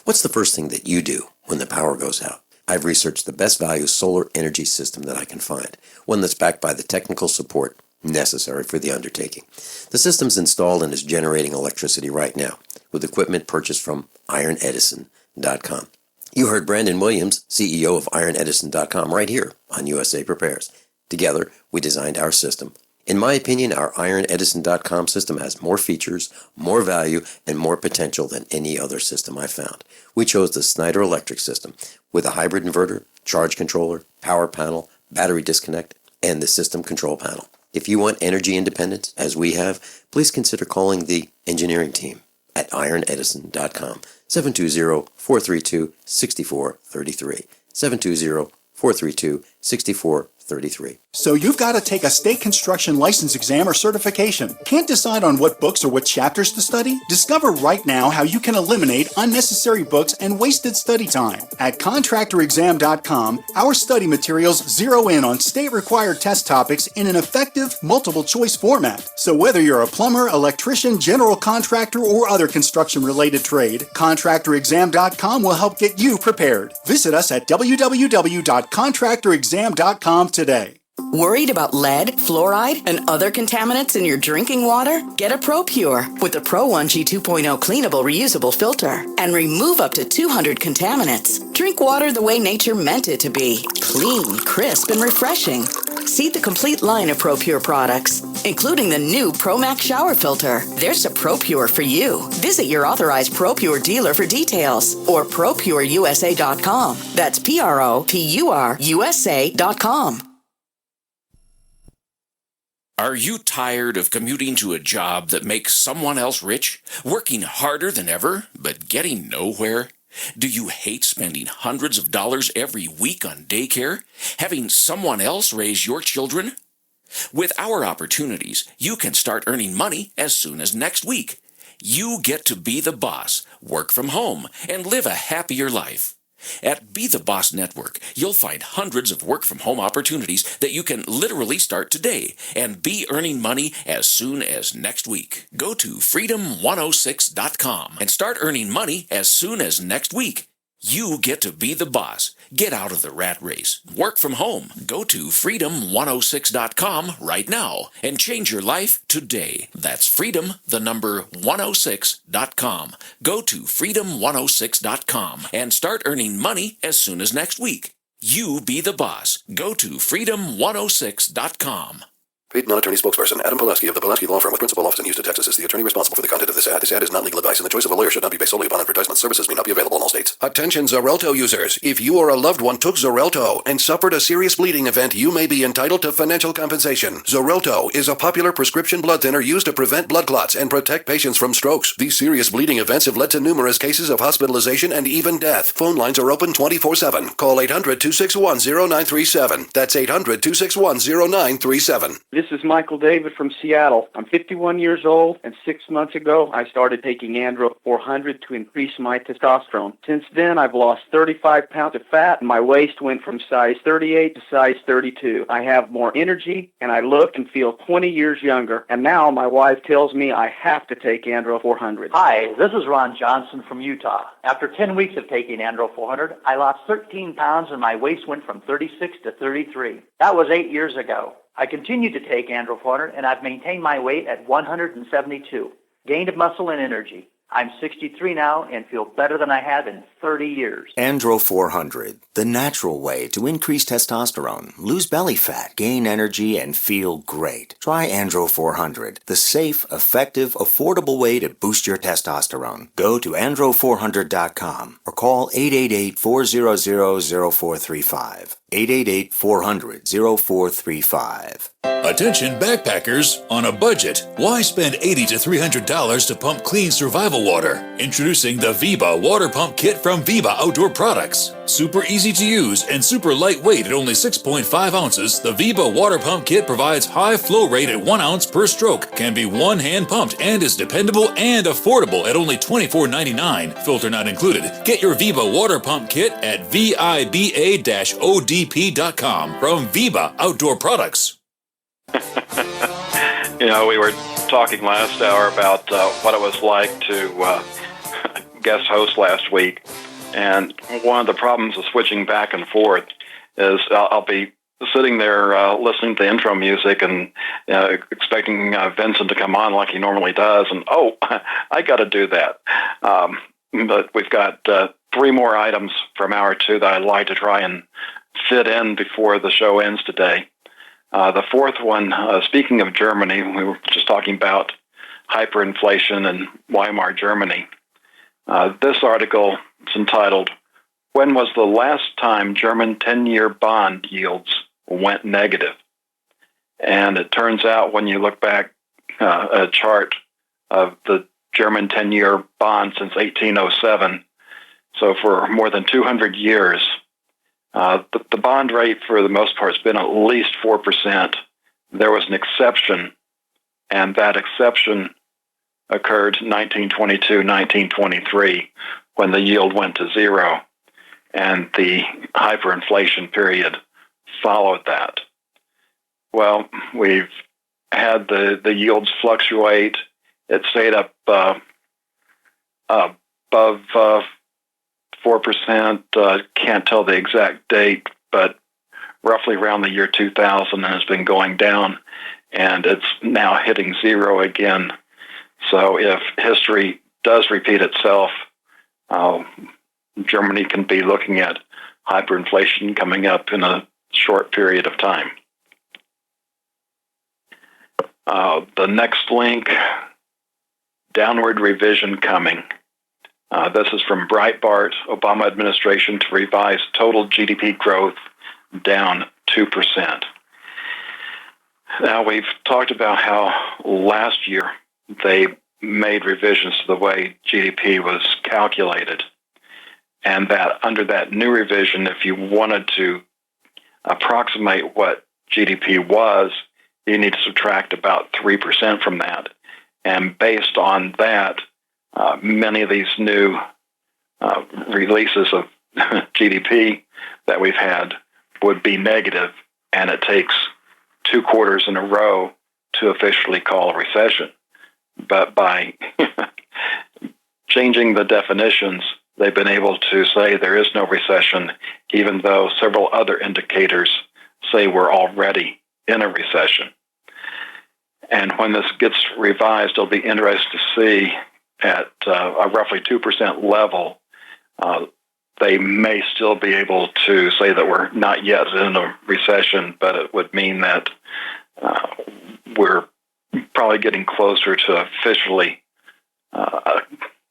What's the first thing that you do when the power goes out? I've researched the best value solar energy system that I can find, one that's backed by the technical support necessary for the undertaking. The system's installed and is generating electricity right now with equipment purchased from ironedison.com. You heard Brandon Williams, CEO of ironedison.com, right here on USA Prepares. Together, we designed our system. In my opinion, our ironedison.com system has more features, more value, and more potential than any other system I've found. We chose the Snyder Electric system with a hybrid inverter, charge controller, power panel, battery disconnect, and the system control panel. If you want energy independence, as we have, please consider calling the engineering team at ironedison.com, 720-432-6433, 720-432-6433. So you've got to take a state construction license exam or certification. Can't decide on what books or what chapters to study? Discover right now how you can eliminate unnecessary books and wasted study time. At contractorexam.com, our study materials zero in on state-required test topics in an effective, multiple-choice format. So whether you're a plumber, electrician, general contractor, or other construction-related trade, contractorexam.com will help get you prepared. Visit us at www.contractorexam.com today. Worried about lead, fluoride, and other contaminants in your drinking water? Get a ProPure with the Pro 1G 2.0 cleanable reusable filter and remove up to 200 contaminants. Drink water the way nature meant it to be. Clean, crisp, and refreshing. See the complete line of ProPure products, including the new ProMax shower filter. There's a ProPure for you. Visit your authorized ProPure dealer for details or ProPureUSA.com. That's ProPureUSA.com. Are you tired of commuting to a job that makes someone else rich, working harder than ever, but getting nowhere? Do you hate spending hundreds of dollars every week on daycare, having someone else raise your children? With our opportunities, you can start earning money as soon as next week. You get to be the boss, work from home, and live a happier life. At Be the Boss Network, you'll find hundreds of work-from-home opportunities that you can literally start today and be earning money as soon as next week. Go to freedom106.com and start earning money as soon as next week. You get to be the boss. Get out of the rat race. Work from home. Go to freedom106.com right now and change your life today. That's freedom, the number 106.com. Go to freedom106.com and start earning money as soon as next week. You be the boss. Go to freedom106.com. Paid non-attorney spokesperson Adam Pulaski of the Pulaski Law Firm with principal office in Houston, Texas is the attorney responsible for the content of this ad. This ad is not legal advice, and the choice of a lawyer should not be based solely upon advertisement. Services may not be available in all states. Attention Xarelto users. If you or a loved one took Xarelto and suffered a serious bleeding event, you may be entitled to financial compensation. Xarelto is a popular prescription blood thinner used to prevent blood clots and protect patients from strokes. These serious bleeding events have led to numerous cases of hospitalization and even death. Phone lines are open 24/7. Call 800-261-0937. That's 800-261-0937. This is Michael David from Seattle. I'm 51 years old, and 6 months ago, I started taking Andro 400 to increase my testosterone. Since then, I've lost 35 pounds of fat, and my waist went from size 38 to size 32. I have more energy, and I look and feel 20 years younger, and now my wife tells me I have to take Andro 400. Hi, this is Ron Johnson from Utah. After 10 weeks of taking Andro 400, I lost 13 pounds, and my waist went from 36 to 33. That was 8 years ago. I continue to take Andro 400, and I've maintained my weight at 172. Gained muscle and energy. I'm 63 now and feel better than I have in 30 years. Andro 400, the natural way to increase testosterone, lose belly fat, gain energy, and feel great. Try Andro 400, the safe, effective, affordable way to boost your testosterone. Go to andro400.com or call 888-400-0435. 888-400-0435. Attention backpackers on a budget. Why spend $80 to $300 to pump clean survival water? Introducing the Viva Water Pump Kit from Viva Outdoor Products. Super easy to use and super lightweight at only 6.5 ounces, the Viva Water Pump Kit provides high flow rate at 1 ounce per stroke, can be one-hand pumped, and is dependable and affordable at only $24.99, filter not included. Get your Viva Water Pump Kit at viba-odp.com from Viva Outdoor Products. You know, we were talking last hour about what it was like to guest host last week, and one of the problems of switching back and forth is I'll be sitting there listening to intro music and expecting Vincent to come on like he normally does, and I got to do that. But we've got 3 more items from hour 2 that I'd like to try and fit in before the show ends today. The fourth one, speaking of Germany, we were just talking about hyperinflation in Weimar, Germany. This article is entitled, "When was the last time German 10-year bond yields went negative?" And it turns out when you look back at a chart of the German 10-year bond since 1807, so for more than 200 years, the bond rate for the most part has been at least 4%. There was an exception, and that exception occurred in 1922, 1923, when the yield went to 0, and the hyperinflation period followed that. Well, we've had the yields fluctuate. It stayed up above 4%, can't tell the exact date, but roughly around the year 2000, and has been going down, and it's now hitting 0 again. So if history does repeat itself, Germany can be looking at hyperinflation coming up in a short period of time. The next link, downward revision coming. This is from Breitbart, Obama administration to revise total GDP growth down 2%. Now, we've talked about how last year they made revisions to the way GDP was calculated, and that under that new revision, if you wanted to approximate what GDP was, you need to subtract about 3% from that. And based on that, many of these new releases of GDP that we've had would be negative, and it takes 2 quarters in a row to officially call a recession. But by changing the definitions, they've been able to say there is no recession, even though several other indicators say we're already in a recession. And when this gets revised, it'll be interesting to see at a roughly 2% level, they may still be able to say that we're not yet in a recession, but it would mean that we're probably getting closer to officially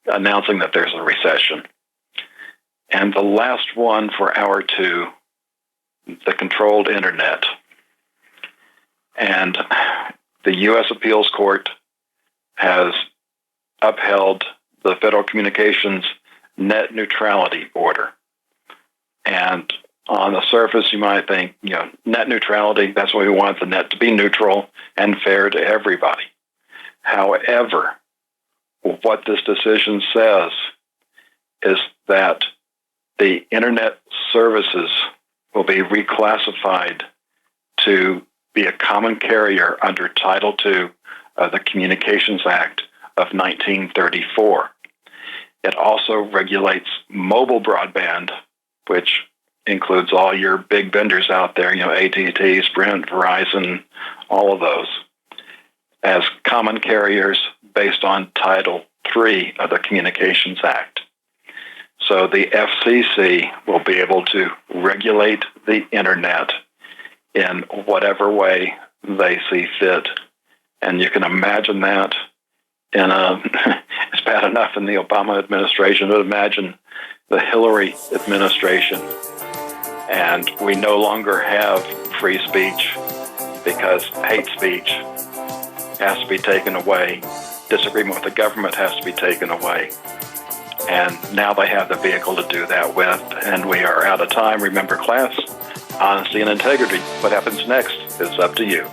announcing that there's a recession. And the last one for hour 2, the controlled internet. And the U.S. Appeals Court has upheld the Federal Communications Net Neutrality Order. And on the surface, you might think, net neutrality, that's what we want the net to be neutral and fair to everybody. However, what this decision says is that the internet services will be reclassified to be a common carrier under Title II of the Communications Act of 1934. It also regulates mobile broadband, which includes all your big vendors out there, AT&T, Sprint, Verizon, all of those, as common carriers based on Title III of the Communications Act. So the FCC will be able to regulate the internet in whatever way they see fit. And you can imagine that it's bad enough in the Obama administration, but imagine the Hillary administration. And we no longer have free speech because hate speech has to be taken away. Disagreement with the government has to be taken away. And now they have the vehicle to do that with. And we are out of time. Remember, class, honesty and integrity. What happens next is up to you.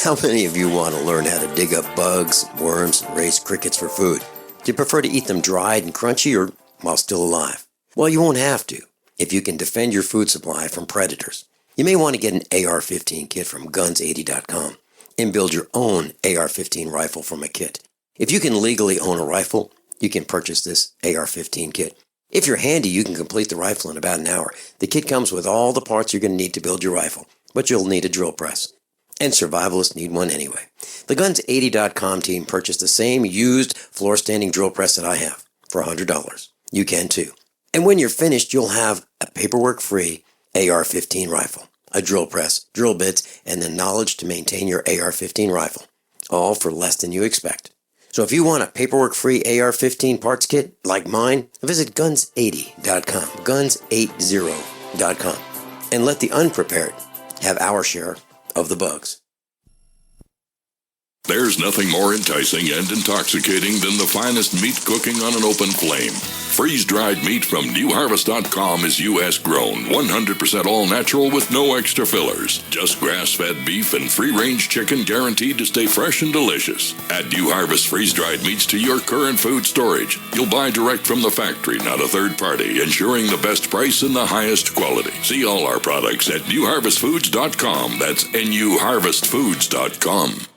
How many of you want to learn how to dig up bugs, worms, and raise crickets for food? Do you prefer to eat them dried and crunchy or while still alive? Well, you won't have to if you can defend your food supply from predators. You may want to get an AR-15 kit from guns80.com and build your own AR-15 rifle from a kit. If you can legally own a rifle, you can purchase this AR-15 kit. If you're handy, you can complete the rifle in about an hour. The kit comes with all the parts you're going to need to build your rifle, but you'll need a drill press. And survivalists need one anyway. The Guns80.com team purchased the same used floor-standing drill press that I have for $100. You can too. And when you're finished, you'll have a paperwork-free AR-15 rifle, a drill press, drill bits, and the knowledge to maintain your AR-15 rifle, all for less than you expect. So if you want a paperwork-free AR-15 parts kit like mine, visit Guns80.com, Guns80.com, and let the unprepared have our share of the bugs. There's nothing more enticing and intoxicating than the finest meat cooking on an open flame. Freeze-dried meat from NewHarvest.com is U.S. grown, 100% all-natural with no extra fillers. Just grass-fed beef and free-range chicken guaranteed to stay fresh and delicious. Add New Harvest freeze-dried meats to your current food storage. You'll buy direct from the factory, not a third party, ensuring the best price and the highest quality. See all our products at NewHarvestFoods.com. That's NewHarvestFoods.com.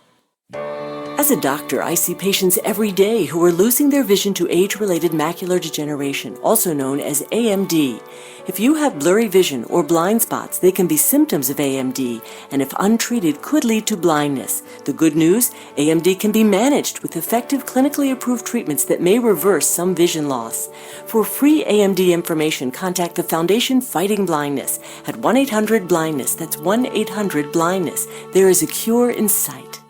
As a doctor, I see patients every day who are losing their vision to age-related macular degeneration, also known as AMD. If you have blurry vision or blind spots, they can be symptoms of AMD, and if untreated, could lead to blindness. The good news, AMD can be managed with effective clinically approved treatments that may reverse some vision loss. For free AMD information, contact the Foundation Fighting Blindness at 1-800-BLINDNESS. That's 1-800-BLINDNESS. There is a cure in sight.